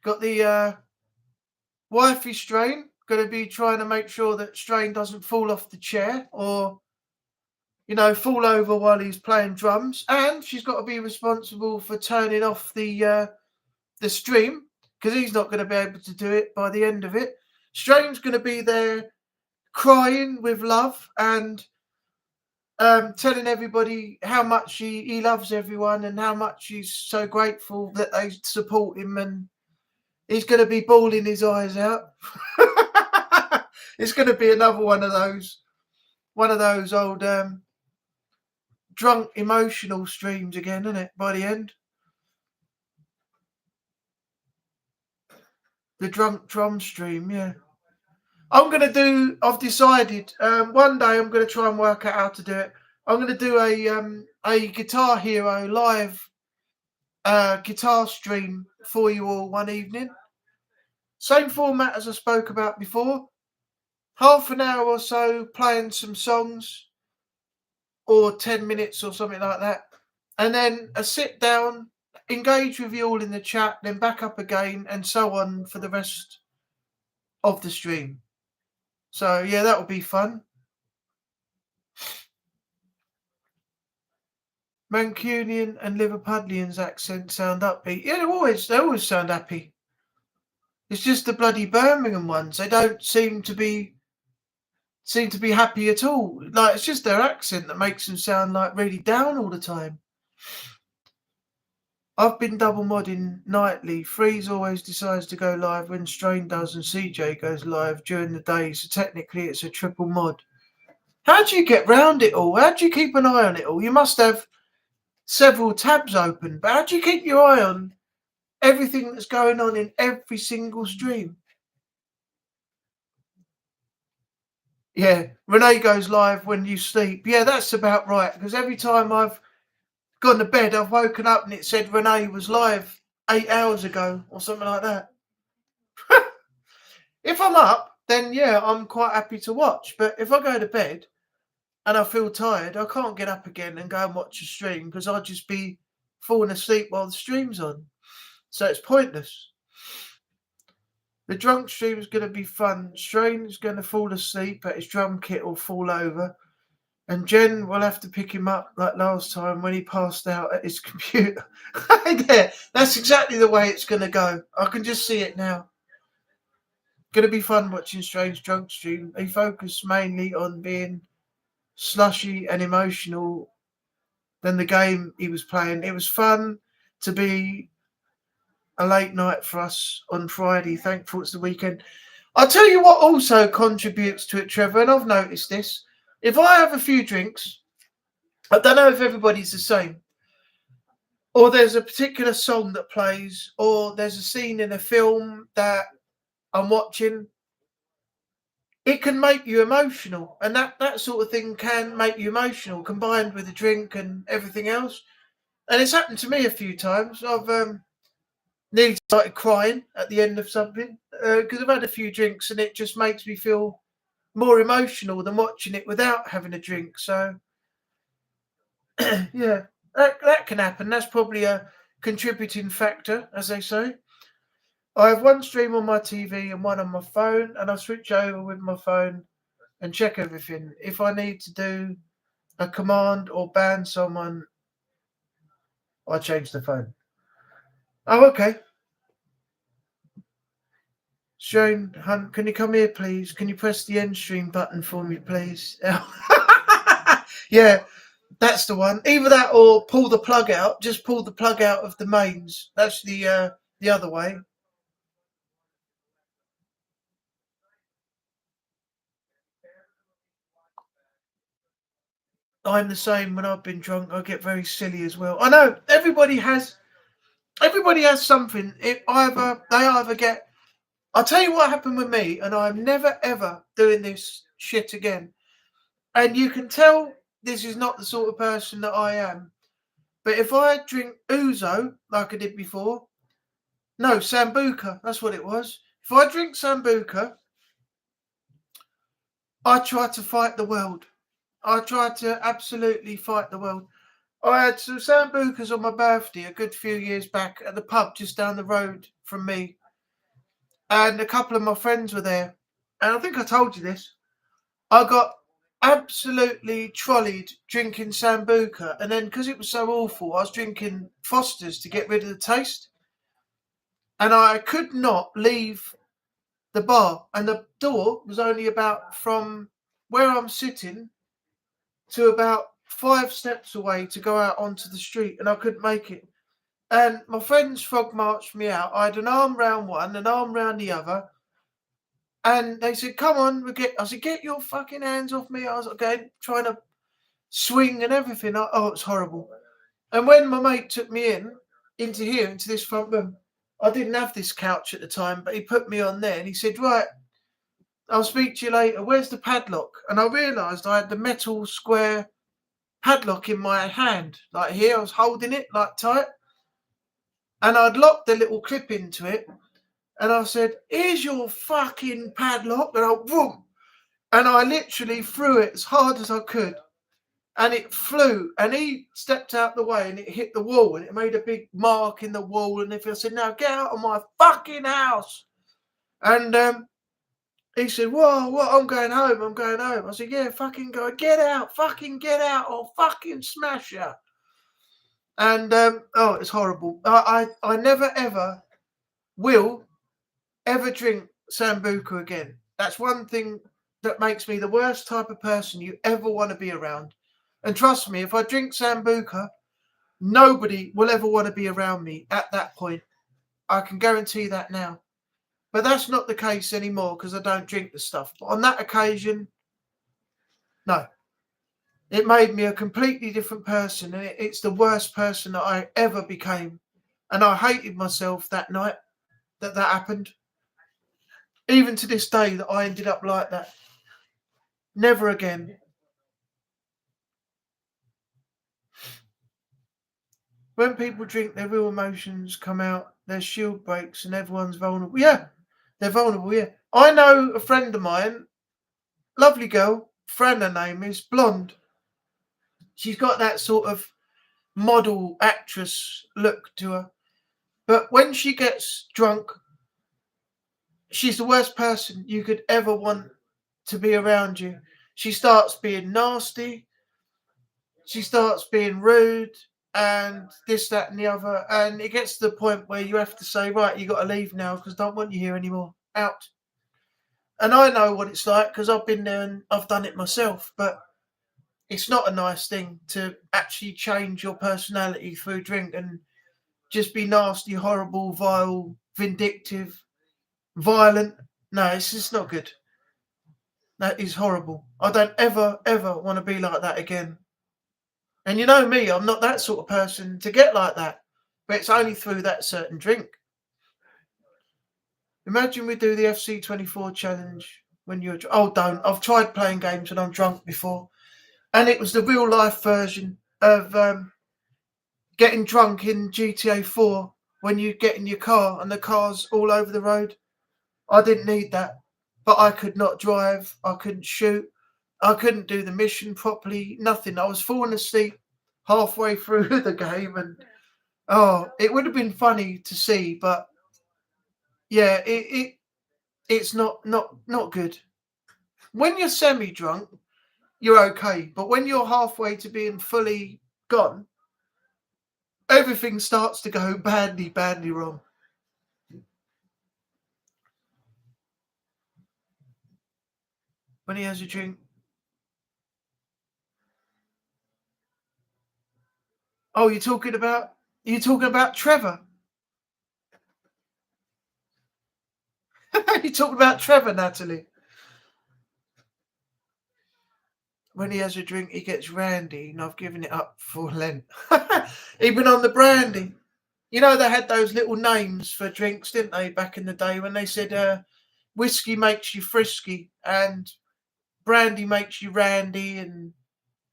Got the wifey strain, going to be trying to make sure that Strain doesn't fall off the chair or, fall over while he's playing drums. And she's got to be responsible for turning off the stream because he's not going to be able to do it by the end of it. Strain's going to be there crying with love and telling everybody how much he loves everyone and how much he's so grateful that they support him, and he's going to be bawling his eyes out. It's going to be another one of those old drunk emotional streams again, isn't it? By the end, the drunk drum stream, yeah. I've decided one day I'm going to try and work out how to do it. I'm going to do a Guitar Hero live guitar stream for you all one evening. Same format as I spoke about before. Half an hour or so playing some songs, or 10 minutes or something like that. And then a sit down, engage with you all in the chat, then back up again, and so on for the rest of the stream. So yeah, that will be fun. Mancunian and Liverpudlian's accent sound upbeat. Yeah, they always sound happy. It's just the bloody Birmingham ones. They don't seem to be happy at all. Like, it's just their accent that makes them sound like really down all the time. I've been double modding nightly. Freeze always decides to go live when Strain does, and CJ goes live during the day. So technically, it's a triple mod. How do you get round it all? How do you keep an eye on it all? You must have several tabs open, but how do you keep your eye on everything that's going on in every single stream? Yeah, Renee goes live when you sleep. Yeah, that's about right, because every time I've gone to bed, I've woken up and it said Renee was live 8 hours ago or something like that. If I'm up, then yeah, I'm quite happy to watch. But if I go to bed and I feel tired, I can't get up again and go and watch a stream because I'll just be falling asleep while the stream's on. So it's pointless. The drunk stream is going to be fun. Strain's going to fall asleep, but his drum kit will fall over. And Jen will have to pick him up like last time when he passed out at his computer. Yeah, that's exactly the way it's going to go. I can just see it now. Going to be fun watching Strain's drunk stream. He focused mainly on being slushy and emotional than the game he was playing. It was fun to be a late night for us on Friday. Thankful it's the weekend. I'll tell you what also contributes to it, Trevor, and I've noticed this. If I have a few drinks, I don't know if everybody's the same, or there's a particular song that plays, or there's a scene in a film that I'm watching, it can make you emotional, and that sort of thing can make you emotional combined with a drink and everything else. And it's happened to me a few times. I've nearly started crying at the end of something because I've had a few drinks and it just makes me feel more emotional than watching it without having a drink. So yeah, that can happen. That's probably a contributing factor, as they say. I have one stream on my TV and one on my phone, and I switch over with my phone and check everything. If I need to do a command or ban someone, I change the phone. Oh, okay. Shane Hunt, can you come here, please? Can you press the end stream button for me, please? Yeah, that's the one. Either that or pull the plug out. Just pull the plug out of the mains. That's the other way. I'm the same when I've been drunk. I get very silly as well. I know everybody has something. They either get. I'll tell you what happened with me, and I'm never ever doing this shit again. And you can tell this is not the sort of person that I am. But if I drink ouzo like I did before, no, Sambuca, that's what it was. If I drink Sambuca, I try to fight the world. I try to absolutely fight the world. I had some Sambucas on my birthday a good few years back at the pub just down the road from me. And a couple of my friends were there. And I think I told you this. I got absolutely trolleyed drinking Sambuca. And then because it was so awful, I was drinking Foster's to get rid of the taste. And I could not leave the bar. And the door was only about from where I'm sitting to about 5 steps away to go out onto the street. And I couldn't make it. And my friends frog marched me out. I had an arm round one, an arm round the other. And they said, "Come on, I said, "Get your fucking hands off me." I was okay, trying to swing and everything. Oh, it's horrible. And when my mate took me into this front room, I didn't have this couch at the time, but he put me on there and he said, "Right, I'll speak to you later. Where's the padlock?" And I realised I had the metal square padlock in my hand, like here. I was holding it like tight. And I'd locked the little clip into it. And I said, "Here's your fucking padlock." And boom. And I literally threw it as hard as I could. And it flew. And he stepped out the way and it hit the wall. And it made a big mark in the wall. And if I said, "Now get out of my fucking house." And he said, "Whoa, what? I'm going home. I'm going home." I said, "Yeah, fucking go. Get out. Fucking get out. I'll fucking smash you." And oh, it's horrible. I never ever will ever drink Sambuca again. That's one thing that makes me the worst type of person you ever want to be around. And trust me, if I drink Sambuca, nobody will ever want to be around me at that point. I can guarantee that now. But that's not the case anymore because I don't drink the stuff. But on that occasion, no. It made me a completely different person. And it's the worst person that I ever became. And I hated myself that night that happened. Even to this day that I ended up like that. Never again. When people drink, their real emotions come out, their shield breaks, and everyone's vulnerable. Yeah, they're vulnerable, yeah. I know a friend of mine, lovely girl, Fran, her name is, blonde. She's got that sort of model actress look to her. But when she gets drunk, she's the worst person you could ever want to be around you. She starts being nasty. She starts being rude and this, that, and the other. And it gets to the point where you have to say, "Right, you got to leave now because I don't want you here anymore. Out." And I know what it's like because I've been there and I've done it myself. But it's not a nice thing to actually change your personality through drink and just be nasty, horrible, vile, vindictive, violent. No, it's just not good. That is horrible. I don't ever, ever want to be like that again. And you know me, I'm not that sort of person to get like that. But it's only through that certain drink. Imagine we do the FC24 challenge when you're. Oh, don't. I've tried playing games when I'm drunk before. And it was the real life version of getting drunk in GTA 4 when you get in your car and the car's all over the road. I didn't need that. But I could not drive. I couldn't shoot. I couldn't do the mission properly. Nothing. I was falling asleep halfway through the game and oh, it would have been funny to see, but yeah, it's not good. When you're semi drunk, you're okay, but when you're halfway to being fully gone, everything starts to go badly, badly wrong. When he has a drink, Oh, you're talking about Trevor. You're talking about Trevor, Natalie. When he has a drink, he gets randy, and I've given it up for Lent. Even on the brandy. You know, they had those little names for drinks, didn't they, back in the day when they said whiskey makes you frisky and brandy makes you randy and,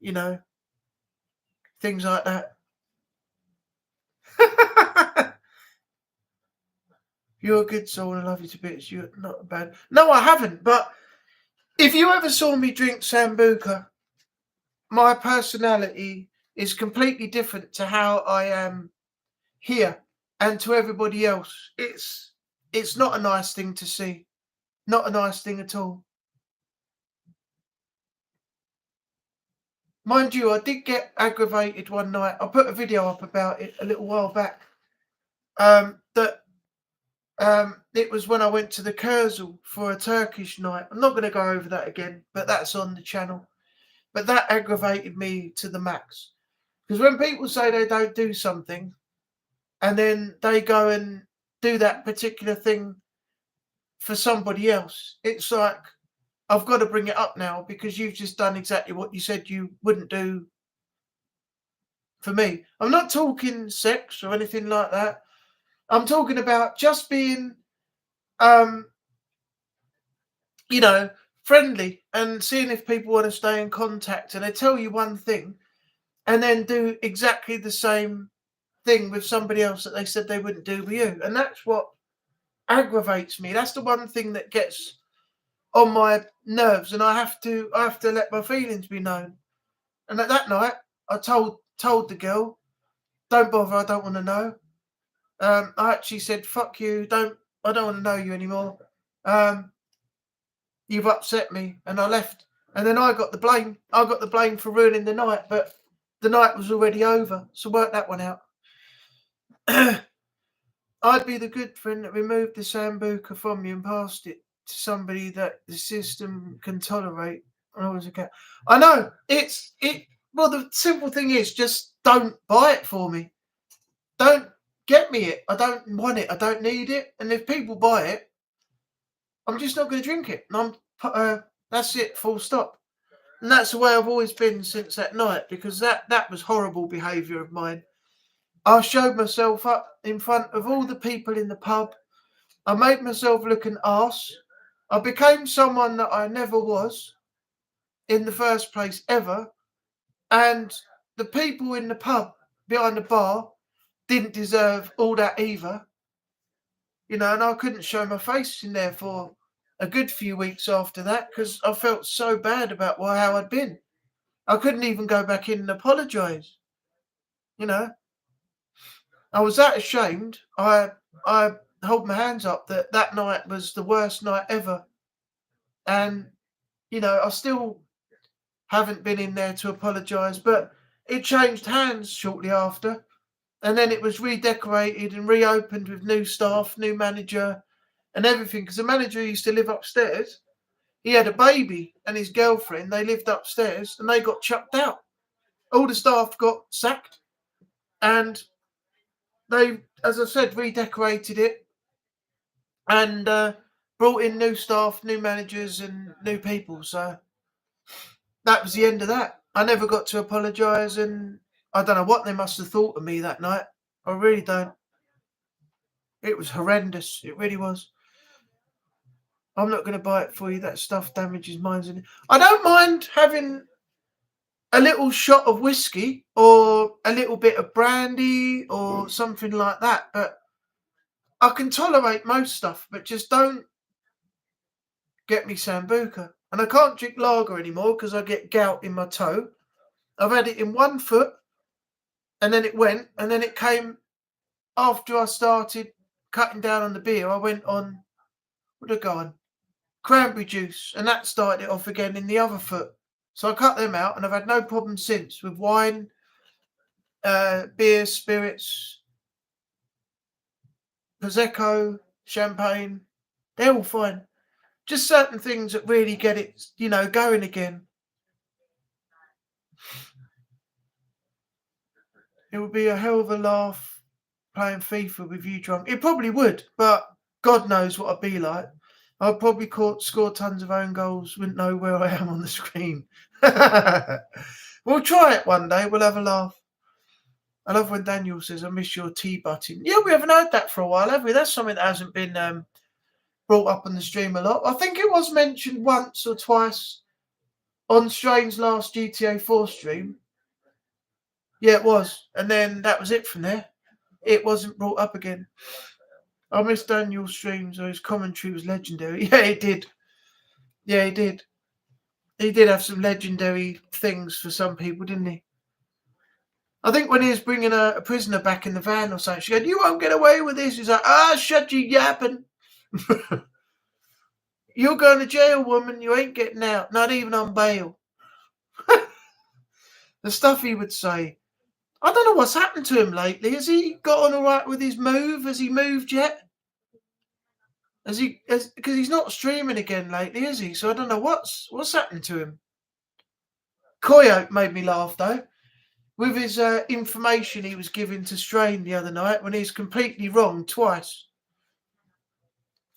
you know, things like that. You're a good soul and I love you to bits. You're not bad. No, I haven't. But if you ever saw me drink Sambuca, my personality is completely different to how I am here and to everybody else. It's not a nice thing to see. Not a nice thing at all. Mind you, I did get aggravated one night. I put a video up about it a little while back. It was when I went to the Kurzel for a Turkish night. I'm not going to go over that again, but that's on the channel. But that aggravated me to the max. Because when people say they don't do something and then they go and do that particular thing for somebody else, it's like, I've got to bring it up now because you've just done exactly what you said you wouldn't do for me. I'm not talking sex or anything like that. I'm talking about just being, you know, friendly and seeing if people want to stay in contact. And they tell you one thing and then do exactly the same thing with somebody else that they said they wouldn't do with you. And that's what aggravates me. That's the one thing that gets on my nerves, and I have to let my feelings be known. And at that night, I told the girl, "Don't bother. I don't want to know." I actually said, "Fuck you. I don't want to know you anymore. You've upset me," and I left. And then I got the blame. I got the blame for ruining the night, but the night was already over, so work that one out. I'd be the good friend that removed the Sambuca from you and passed it to somebody that the system can tolerate. I was a cat. I know it. Well, the simple thing is, just don't buy it for me. Don't get me it. I don't want it. I don't need it. And if people buy it, I'm just not going to drink it. And that's it. Full stop. And that's the way I've always been since that night, because that was horrible behaviour of mine. I showed myself up in front of all the people in the pub. I made myself look an arse. I became someone that I never was in the first place ever. And the people in the pub behind the bar didn't deserve all that either. You know, and I couldn't show my face in there for a good few weeks after that because I felt so bad about how I'd been. I couldn't even go back in and apologise. You know, I was that ashamed. I hold my hands up that night was the worst night ever. And, you know, I still haven't been in there to apologise, but it changed hands shortly after. And then it was redecorated and reopened with new staff, new manager and everything. Because the manager used to live upstairs. He had a baby and his girlfriend. They lived upstairs and they got chucked out. All the staff got sacked. And they, as I said, redecorated it and brought in new staff, new managers and new people. So that was the end of that. I never got to apologise, and I don't know what they must have thought of me that night. I really don't. It was horrendous. It really was. I'm not going to buy it for you. That stuff damages minds. I don't mind having a little shot of whiskey or a little bit of brandy or something like that, but I can tolerate most stuff, but just don't get me Sambuca. And I can't drink lager anymore because I get gout in my toe. I've had it in one foot and then it went, and then it came after I started cutting down on the beer. I went on, what did I go on? Cranberry juice, and that started it off again in the other foot. So I cut them out and I've had no problem since with wine, beer, spirits, Prosecco, champagne. They're all fine. Just certain things that really get it, you know, going again. It would be a hell of a laugh playing FIFA with you drunk. It probably would, but God knows what I'd be like. I'd probably score tons of own goals, wouldn't know where I am on the screen. We'll try it one day. We'll have a laugh. I love when Daniel says, I miss your tea button. Yeah, we haven't heard that for a while, have we? That's something that hasn't been brought up on the stream a lot. I think it was mentioned once or twice on Strain's last GTA 4 stream. Yeah, it was. And then that was it from there. It wasn't brought up again. I miss Daniel's streams. His commentary was legendary. Yeah, he did. Yeah, he did. He did have some legendary things for some people, didn't he? I think when he was bringing a prisoner back in the van or something, she said, "You won't get away with this." He's like, shut your yapping. You're going to jail, woman. You ain't getting out. Not even on bail. The stuff he would say. I don't know what's happened to him lately. Has he got on all right with his move? Has he moved yet? Because he's not streaming again lately, is he? So I don't know what's happened to him. Coyote made me laugh though, with his information he was giving to Strain the other night when he's completely wrong twice.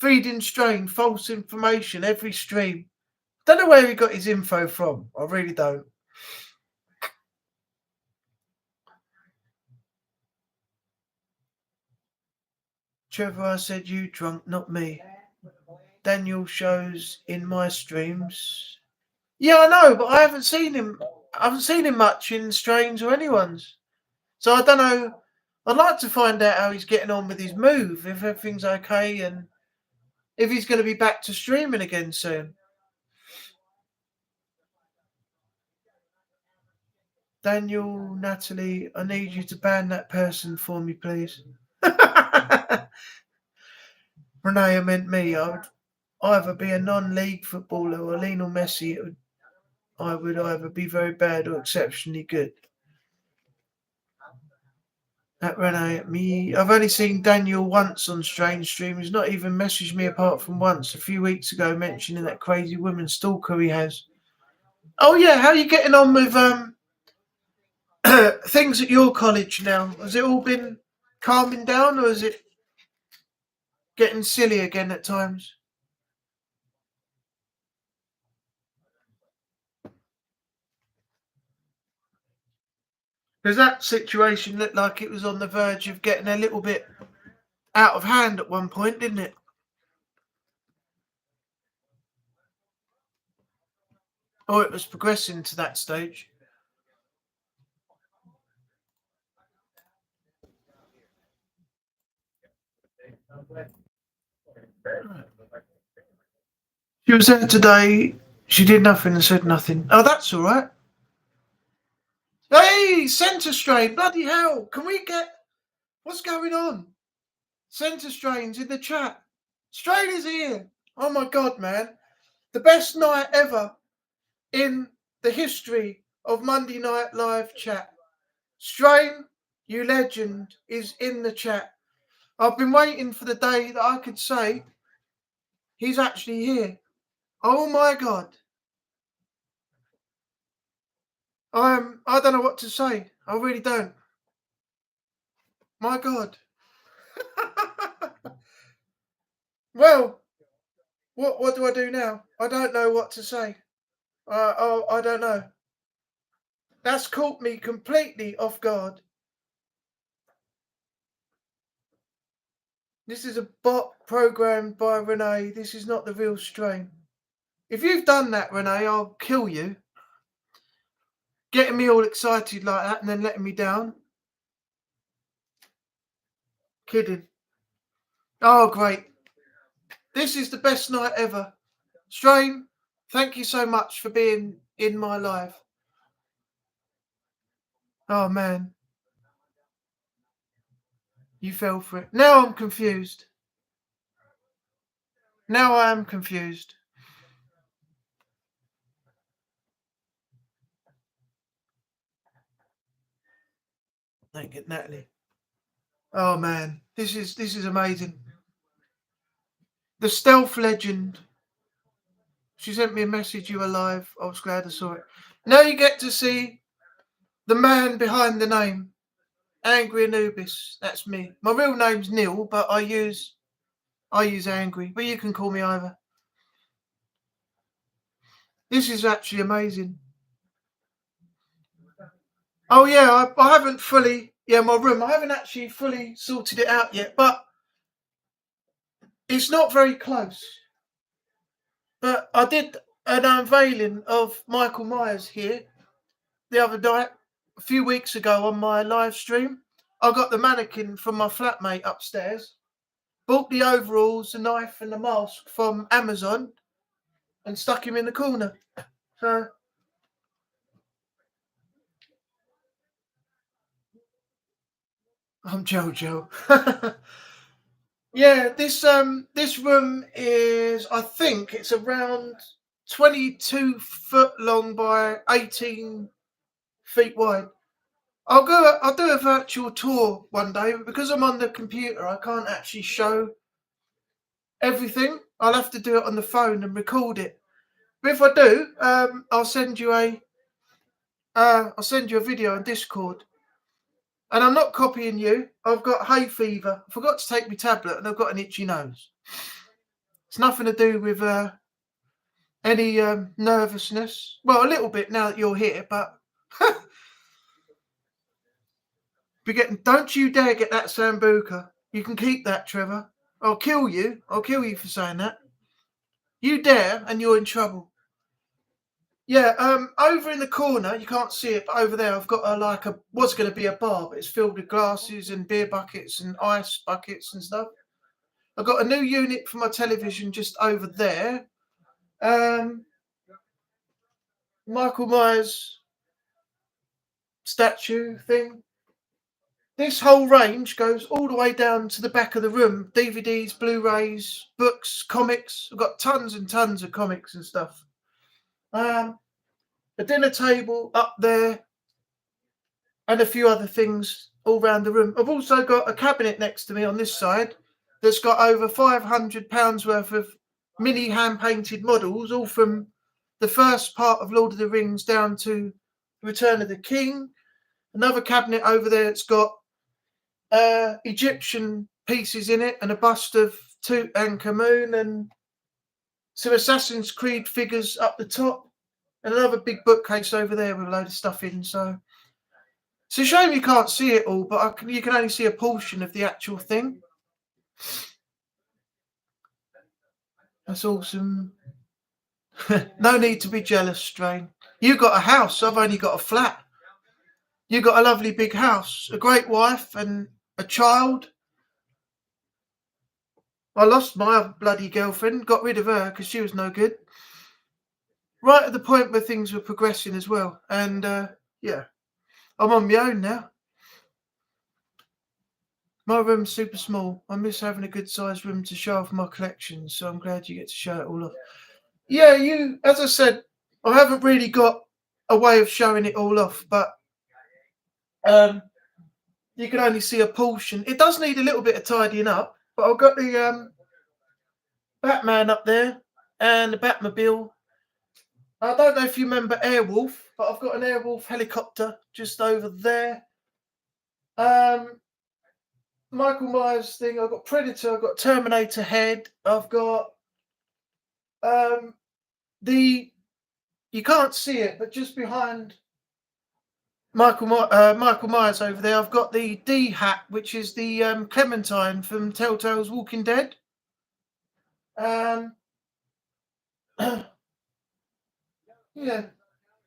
Feeding Strain false information every stream. Don't know where he got his info from. I really don't. Trevor, I said you drunk, not me. Daniel shows in my streams. Yeah, I know, but I haven't seen him. I haven't seen him much in Strains or anyone's. So I don't know. I'd like to find out how he's getting on with his move, if everything's okay, and if he's going to be back to streaming again soon. Daniel, Natalie, I need you to ban that person for me, please. Renee, I meant me. I would either be a non-league footballer or Lionel Messi. I would either be very bad or exceptionally good. That Renee, me. I've only seen Daniel once on Strange Stream. He's not even messaged me apart from once a few weeks ago, mentioning that crazy woman stalker he has. Oh yeah, how are you getting on with things at your college now? Has it all been calming down, or is it getting silly again at times? Because that situation looked like it was on the verge of getting a little bit out of hand at one point, didn't it? Or it was progressing to that stage. She was there today. She did nothing and said nothing. Oh, that's all right. Hey, Centre Strain, bloody hell. Can we get... What's going on? Centre Strain's in the chat. Strain is here. Oh my God, man. The best night ever in the history of Monday Night Live chat. Strain, you legend, is in the chat. I've been waiting for the day that I could say he's actually here. Oh my God. I don't know what to say. I really don't. My God. Well, what do I do now? I don't know what to say. I don't know. That's caught me completely off guard. This is a bot programmed by Renee. This is not the real Strain. If you've done that, Renee, I'll kill you. Getting me all excited like that and then letting me down. Kidding. Oh, great. This is the best night ever. Strain, thank you so much for being in my life. Oh, man. You fell for it. Now I'm confused. Now I am confused. Thank you, Natalie. Oh, man. This is amazing. The stealth legend. She sent me a message, you were live. I was glad I saw it. Now you get to see the man behind the name. Angry Anubis. That's me. My real name's Neil, but I use Angry, but you can call me either. This is actually amazing. Oh yeah, I haven't fully, my room, I haven't actually fully sorted it out yet, but it's not very close. But I did an unveiling of Michael Myers here the other night, a few weeks ago on my live stream. I got the mannequin from my flatmate upstairs, bought the overalls, the knife and the mask from Amazon and stuck him in the corner. So I'm Jojo. Yeah, this room is, I think it's around 22 foot long by 18 feet wide. I'll do a virtual tour one day, but because I'm on the computer I can't actually show everything. I'll have to do it on the phone and record it. But if I do, I'll send you a video on Discord. And I'm not copying you. I've got hay fever. I forgot to take my tablet and I've got an itchy nose. It's nothing to do with any nervousness. Well, a little bit now that you're here, but don't you dare get that Sambuca. You can keep that, Trevor. I'll kill you. I'll kill you for saying that. You dare and you're in trouble. Yeah, over in the corner, you can't see it, but over there I've got what's going to be a bar, but it's filled with glasses and beer buckets and ice buckets and stuff. I've got a new unit for my television just over there. Michael Myers statue thing. This whole range goes all the way down to the back of the room. DVDs, Blu-rays, books, comics. I've got tons and tons of comics and stuff. A dinner table up there and a few other things all around the room. I've also got a cabinet next to me on this side that's got over £500 worth of mini hand-painted models, all from the first part of Lord of the Rings down to Return of the King. Another cabinet over there that's got Egyptian pieces in it and a bust of Tutankhamun and some Assassin's Creed figures up the top. And another big bookcase over there with a load of stuff in. So it's a shame you can't see it all, but you can only see a portion of the actual thing. That's awesome. No need to be jealous, Strain. You got a house. I've only got a flat. You got a lovely big house, a great wife, and a child. I lost my bloody girlfriend. Got rid of her because she was no good. Right at the point where things were progressing as well. And yeah, I'm on my own now. My room's super small. I miss having a good sized room to show off my collection, so I'm glad you get to show it all off. Yeah, as I said, I haven't really got a way of showing it all off, but you can only see a portion. It does need a little bit of tidying up, but I've got the Batman up there and the Batmobile. I don't know if you remember Airwolf, but I've got an Airwolf helicopter just over there. Michael Myers thing. I've got Predator. I've got Terminator head. I've got you can't see it, but just behind Michael Myers over there, I've got the D hat, which is the Clementine from Telltale's Walking Dead. Yeah.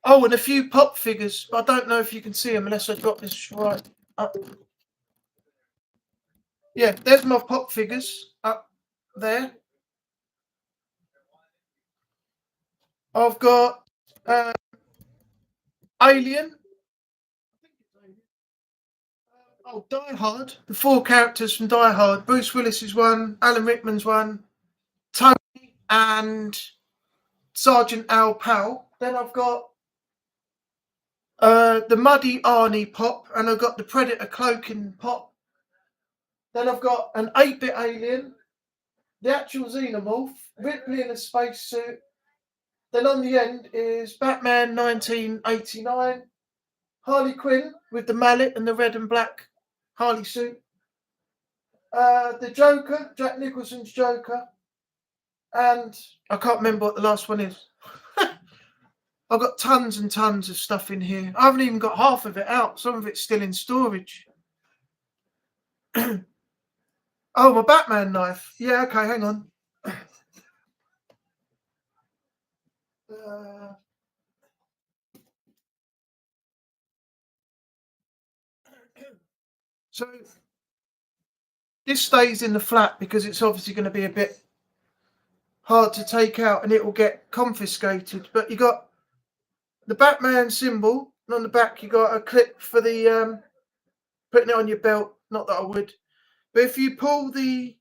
Oh, and a few pop figures. I don't know if you can see them unless I drop this right up. Yeah, there's my pop figures up there. I've got Alien. Oh, Die Hard. The 4 characters from Die Hard. Bruce Willis is one. Alan Rickman's one. Tony and Sergeant Al Powell. Then I've got the Muddy Arnie pop, and I've got the Predator cloaking pop. Then I've got an 8-bit alien, the actual Xenomorph, Ripley in a spacesuit. Then on the end is Batman 1989, Harley Quinn with the mallet and the red and black Harley suit. The Joker, Jack Nicholson's Joker, and I can't remember what the last one is. I've got tons and tons of stuff in here. I haven't even got half of it out. Some of it's still in storage. Oh, my Batman knife. Yeah, okay, hang on. So this stays in the flat because it's obviously going to be a bit hard to take out and it will get confiscated. But you got the Batman symbol, and on the back you got a clip for the putting it on your belt. Not that I would, but if you pull the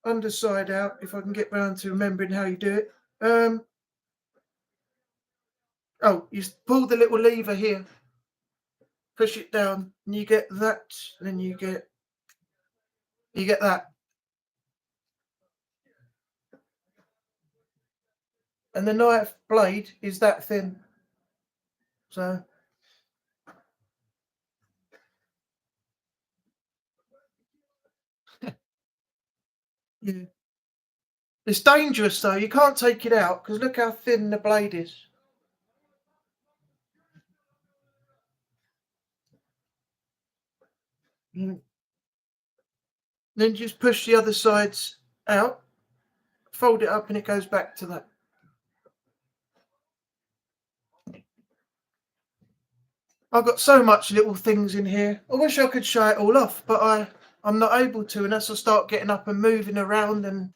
underside out, if I can get round to remembering how you do it. Oh, you pull the little lever here, push it down, and you get that, and then you get that. And the knife blade is that thin. So yeah. It's dangerous though, you can't take it out because look how thin the blade is. Then just push the other sides out, fold it up, and it goes back to that. I've got so much little things in here. I wish I could show it all off, but I'm not able to unless I start getting up and moving around and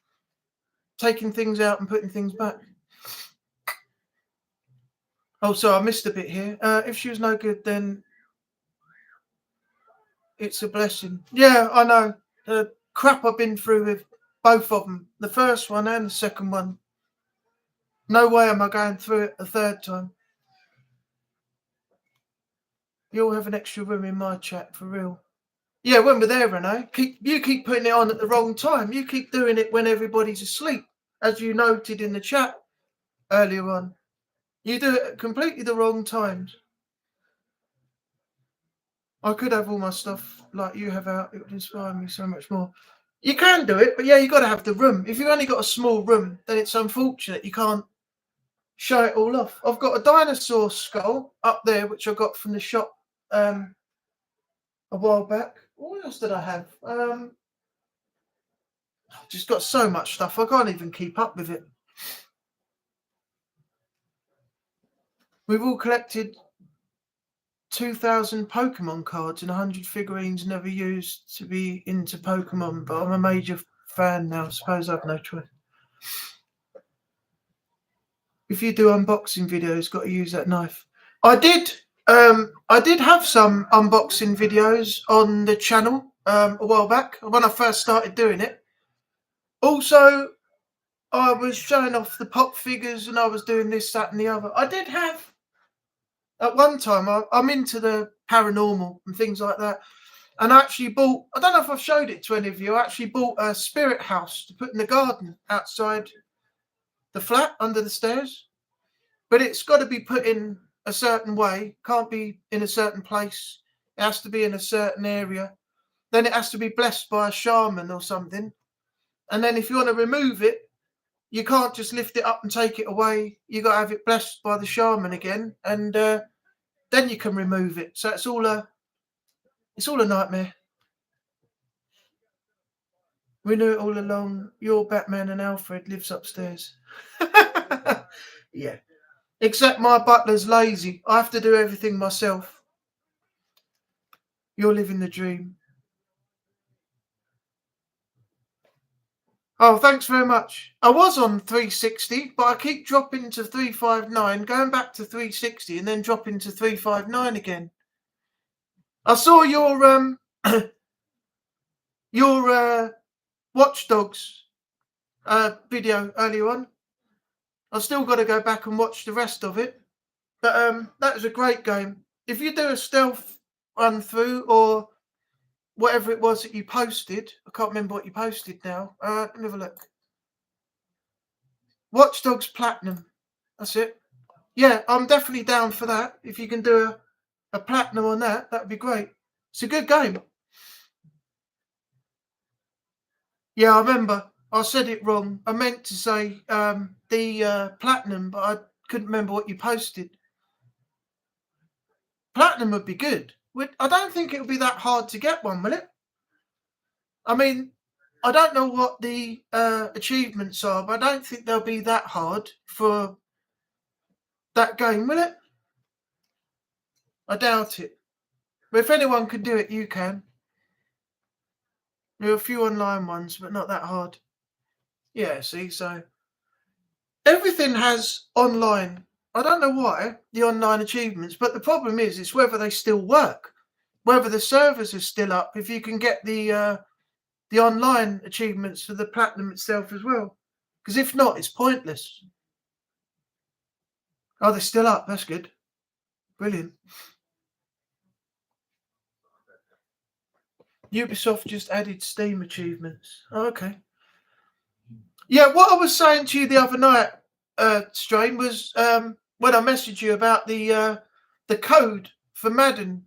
taking things out and putting things back. Oh, so I missed a bit here. If she was no good, then it's a blessing. Yeah, I know. The crap I've been through with both of them, the first one and the second one. No way am I going through it a third time. You'll have an extra room in my chat, for real. Yeah, when we're there, Renee, you keep putting it on at the wrong time. You keep doing it when everybody's asleep, as you noted in the chat earlier on. You do it at completely the wrong times. I could have all my stuff like you have out. It would inspire me so much more. You can do it, but yeah, you got to have the room. If you've only got a small room, then it's unfortunate you can't show it all off. I've got a dinosaur skull up there, which I got from the shop a while back. What else did I have? I've just got so much stuff. I can't even keep up with it. We've all collected 2,000 Pokemon cards and 100 figurines never used to be into Pokemon, but I'm a major fan now. I suppose I've no choice. If you do unboxing videos, got to use that knife. I did have some unboxing videos on the channel a while back when I first started doing it. Also, I was showing off the pop figures and I was doing this, that, and the other. I did have at one time. I'm into the paranormal and things like that, and I actually bought. I don't know if I've showed it to any of you. I actually bought a spirit house to put in the garden outside the flat under the stairs. But it's got to be put in a certain way. Can't be in a certain place. It has to be in a certain area. Then it has to be blessed by a shaman or something. And then if you want to remove it, you can't just lift it up and take it away. You got to have it blessed by the shaman again, and then you can remove it. So it's all a nightmare. We knew it all along. Your Batman and Alfred lives upstairs. Yeah. Except my butler's lazy. I have to do everything myself. You're living the dream. Oh, thanks very much. I was on 360, but I keep dropping to 359, going back to 360, and then dropping to 359 again. I saw your Watch Dogs video earlier on. I've still got to go back and watch the rest of it. But that was a great game. If you do a stealth run through or whatever it was that you posted, I can't remember what you posted now. Let me have a look. Watch Dogs Platinum. That's it. Yeah, I'm definitely down for that. If you can do a platinum on that, that'd be great. It's a good game. Yeah, I remember. I said it wrong. I meant to say the platinum, but I couldn't remember what you posted. Platinum would be good. I don't think it would be that hard to get one, will it? I mean, I don't know what the achievements are, but I don't think they'll be that hard for that game, will it? I doubt it. But if anyone can do it, you can. There are a few online ones, but not that hard. Yeah, see, so everything has online. I don't know why, the online achievements, but the problem is it's whether they still work, whether the servers are still up, if you can get the online achievements for the platinum itself as well. Because if not, it's pointless. Oh, they're still up. That's good. Brilliant. Ubisoft just added Steam achievements. Oh, okay. Yeah, what I was saying to you the other night, Strain, was when I messaged you about the code for Madden.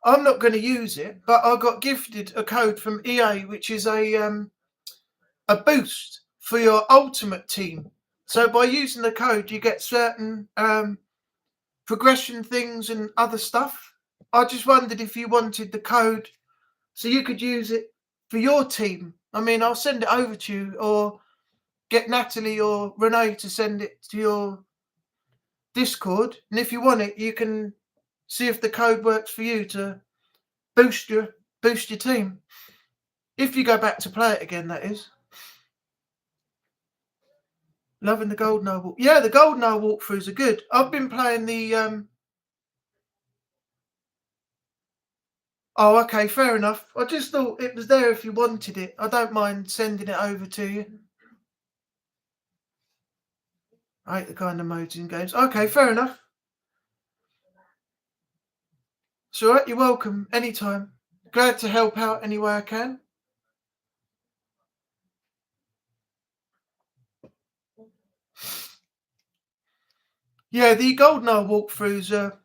I'm not going to use it, but I got gifted a code from EA, which is a boost for your ultimate team. So by using the code, you get certain progression things and other stuff. I just wondered if you wanted the code so you could use it for your team. I mean, I'll send it over to you, or get Natalie or Renee to send it to your Discord. And if you want it, you can see if the code works for you to boost your team. If you go back to play it again, that is. Loving the Golden Eye walk. Yeah, the Golden Eye walkthroughs are good. I've been playing the Oh, okay, fair enough. I just thought it was there if you wanted it. I don't mind sending it over to you. I hate the kind of modes in games. Okay, fair enough. It's all right. You're welcome anytime. Glad to help out any way I can. Yeah, the GoldenEye walkthroughs are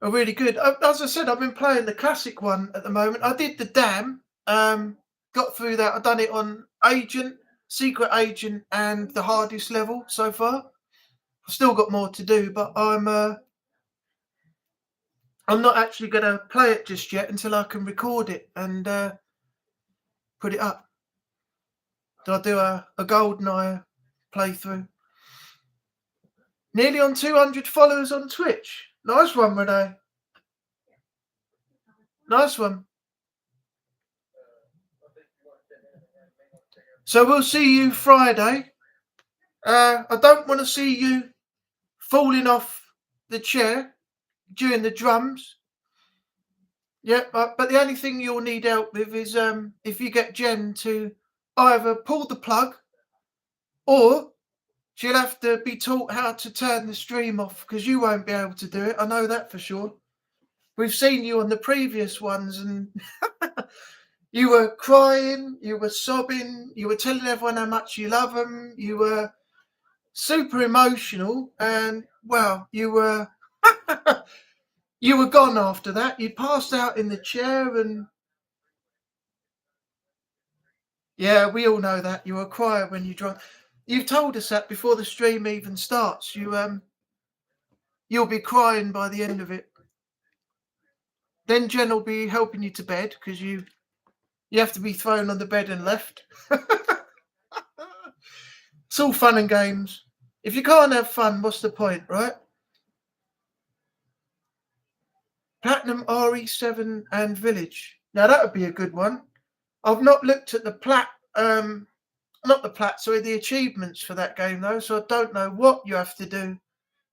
really good. As I said, I've been playing the classic one at the moment. I did the Dam. Got through that. I've done it on Agent, Secret Agent, and the hardest level so far. I've still got more to do, but I'm not actually going to play it just yet until I can record it and put it up. I'll do a GoldenEye playthrough. Nearly on 200 followers on Twitch. Nice one, Renee. Nice one. So we'll see you Friday. I don't want to see you falling off the chair during the drums. Yeah, but the only thing you'll need help with is if you get Jen to either pull the plug, or she'll have to be taught how to turn the stream off, because you won't be able to do it. I know that for sure. We've seen you on the previous ones, and you were crying, you were sobbing, you were telling everyone how much you love them, you were super emotional, and well, you were you were gone after that. You passed out in the chair, and yeah, we all know that. You were quiet when you drank. You've told us that before the stream even starts. You'll be crying by the end of it. Then Jen will be helping you to bed, because you have to be thrown on the bed and left. It's all fun and games. If you can't have fun, what's the point, right? Platinum RE7 and Village. Now that would be a good one. I've not looked at the the achievements for that game though, so I don't know what you have to do. And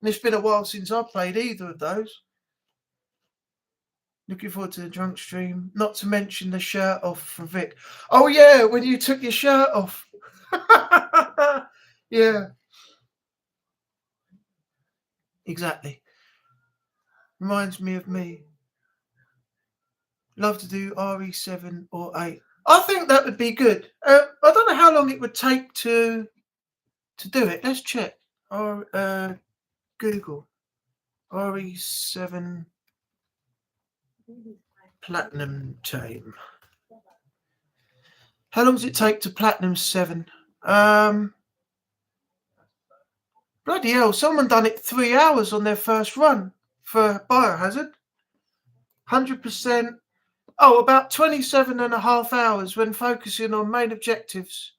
it's been a while since I played either of those. Looking forward to the drunk stream. Not to mention the shirt off for Vic. Oh yeah, when you took your shirt off. Yeah. Exactly. Reminds me of me. Love to do RE7 or 8. I think that would be good. I don't know how long it would take to do it. Let's check. Google RE7 Platinum Team. How long does it take to platinum 7? Bloody hell, someone done it 3 hours on their first run for Biohazard. 100%. Oh, about 27.5 hours when focusing on main objectives.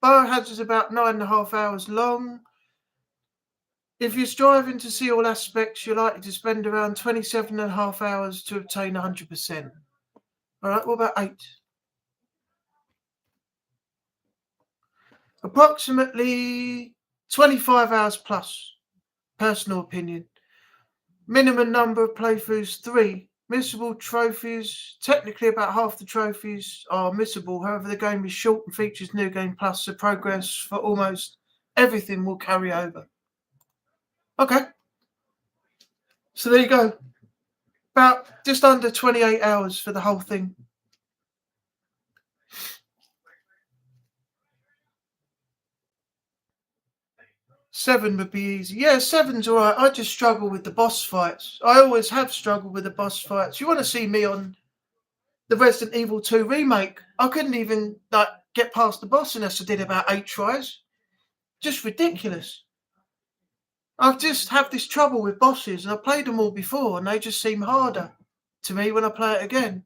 Biohazard is about 9.5 hours long. If you're striving to see all aspects, you're likely to spend around 27.5 hours to obtain 100%. Alright, what about 8? Approximately 25 hours plus. Personal opinion. Minimum number of playthroughs 3. Missable trophies. Technically, about half the trophies are missable. However, the game is short and features New Game Plus, so progress for almost everything will carry over. Okay. So there you go. About just under 28 hours for the whole thing. 7 would be easy. Yeah, 7's alright. I just struggle with the boss fights. I always have struggled with the boss fights. You want to see me on the Resident Evil 2 remake? I couldn't even get past the boss unless I did about 8 tries. Just ridiculous. I just have this trouble with bosses, and I've played them all before, and they just seem harder to me when I play it again.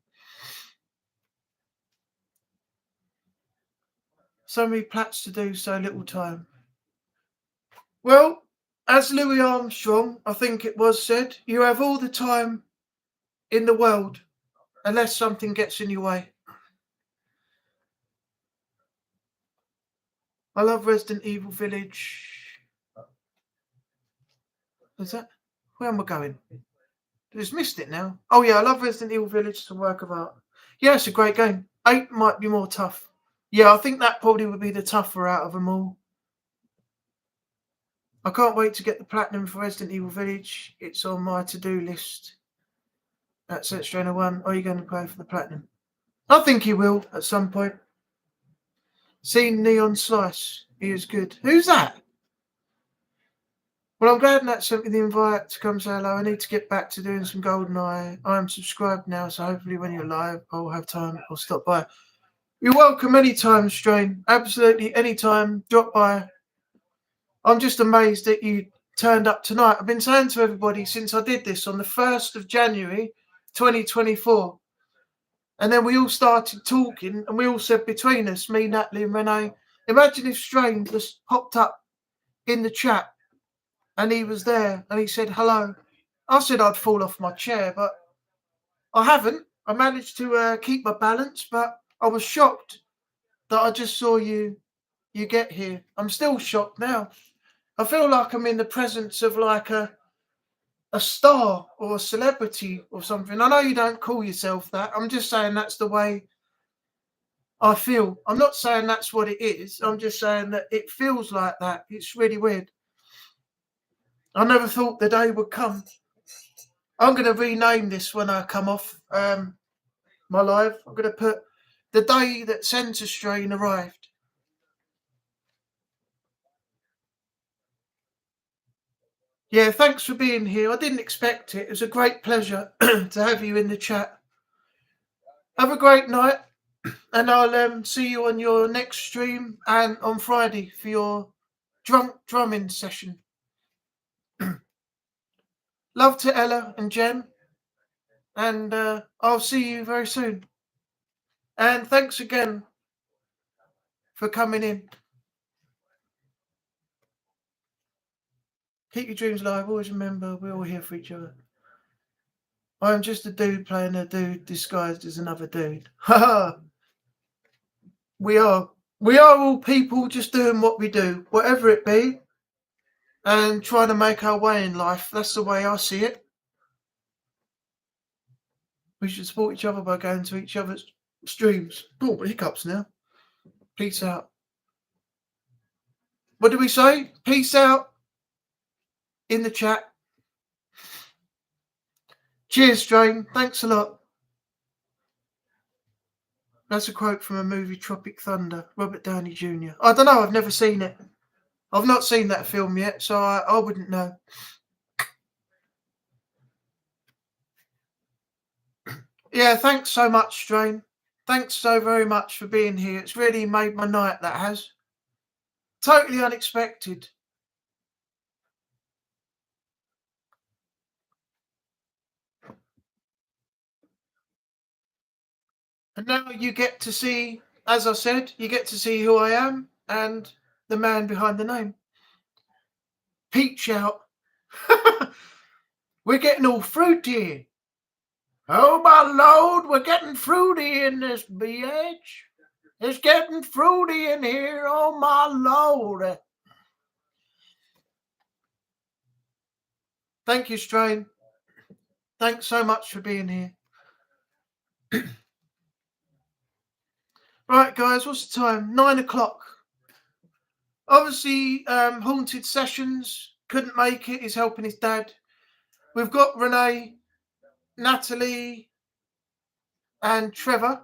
So many plats to do, so little time. Well, as Louis Armstrong, I think it was, said, you have all the time in the world unless something gets in your way. I love Resident Evil Village. Is that? Where am I going? I just missed it now. Oh yeah, I love Resident Evil Village. It's a work of art. Yeah, it's a great game. 8 might be more tough. Yeah, I think that probably would be the tougher out of them all. I can't wait to get the platinum for Resident Evil Village. It's on my to-do list. That's it, Strainer 1. Are you going to play for the platinum? I think he will at some point. Seen Neon Slice. He is good. Who's that? Well, I'm glad Nat sent me the invite to come say hello. I need to get back to doing some GoldenEye. I am subscribed now, so hopefully when you're live, I'll have time. I'll stop by. You're welcome anytime, Strain. Absolutely anytime. Drop by. I'm just amazed that you turned up tonight. I've been saying to everybody since I did this on the 1st of January, 2024. And then we all started talking, and we all said between us, me, Natalie, and Renee, imagine if Strain just popped up in the chat and he was there and he said hello. I said I'd fall off my chair, but I haven't. I managed to keep my balance, but I was shocked that I just saw you get here. I'm still shocked now. I feel like I'm in the presence of like a star or a celebrity or something. I know you don't call yourself that. I'm just saying that's the way I feel. I'm not saying that's what it is. I'm just saying that it feels like that. It's really weird. I never thought the day would come. I'm going to rename this when I come off my live. I'm going to put the day that Centre Strain arrived. Yeah, thanks for being here. I didn't expect it. It was a great pleasure to have you in the chat. Have a great night, and I'll see you on your next stream and on Friday for your drunk drumming session. Love to Ella and Jen, and I'll see you very soon. And thanks again for coming in. Keep your dreams alive. Always remember, we're all here for each other. I am just a dude playing a dude disguised as another dude. Ha! We are all people just doing what we do, whatever it be, and trying to make our way in life. That's the way I see it. We should support each other by going to each other's streams. Oh, hiccups now. Peace out. What do we say? Peace out in the chat. Cheers, Strain. Thanks a lot. That's a quote from a movie, Tropic Thunder, Robert Downey Jr. I don't know. I've never seen it. I've not seen that film yet, so I wouldn't know. Yeah, thanks so much, Strain. Thanks so very much for being here. It's really made my night, that has. Totally unexpected. And now you get to see, as I said, you get to see who I am and the man behind the name. Peach out. We're getting all fruity here. Oh my lord, we're getting fruity in this bitch. It's getting fruity in here. Oh my lord. Thank you, Strain. Thanks so much for being here. Right, guys, what's the time? 9 o'clock. Obviously, Haunted Sessions couldn't make it. He's helping his dad. We've got Renee, Natalie, and Trevor,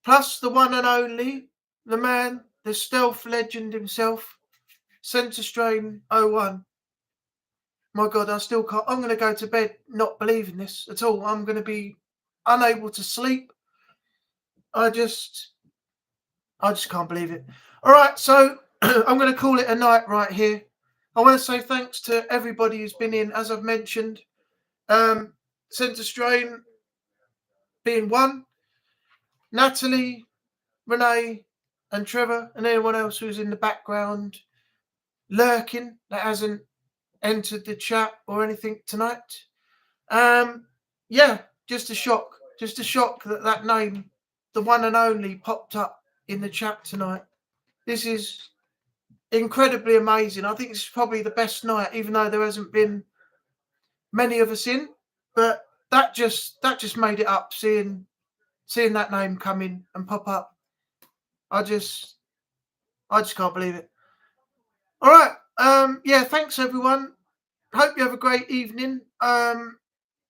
plus the one and only, the man, the stealth legend himself, Centre Strain 01. My God, I still can't. I'm going to go to bed not believing this at all. I'm going to be unable to sleep. I just can't believe it. All right, so I'm going to call it a night right here. I want to say thanks to everybody who's been in, as I've mentioned. Centre Strain being one, Natalie, Renee, and Trevor, and anyone else who's in the background lurking that hasn't entered the chat or anything tonight. Yeah, just a shock that name, the one and only, popped up in the chat tonight. This is incredibly amazing. I think it's probably the best night, even though there hasn't been many of us in, but that just made it up, seeing that name come in and pop up. I just can't believe it. All right. Yeah, thanks everyone. Hope you have a great evening.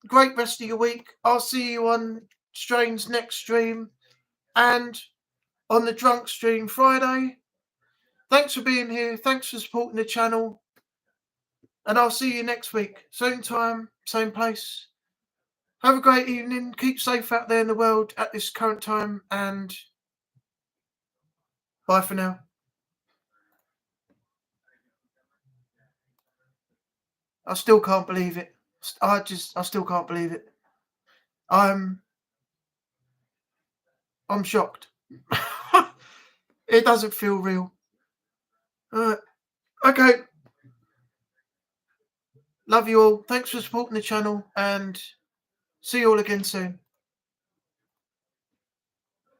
Great rest of your week. I'll see you on Strain's next stream and on the Drunk stream Friday. Thanks for being here. Thanks for supporting the channel. And I'll see you next week. Same time, same place. Have a great evening. Keep safe out there in the world at this current time. And bye for now. I still can't believe it. I still can't believe it. I'm shocked. It doesn't feel real. Okay. Love you all. Thanks for supporting the channel and see you all again soon.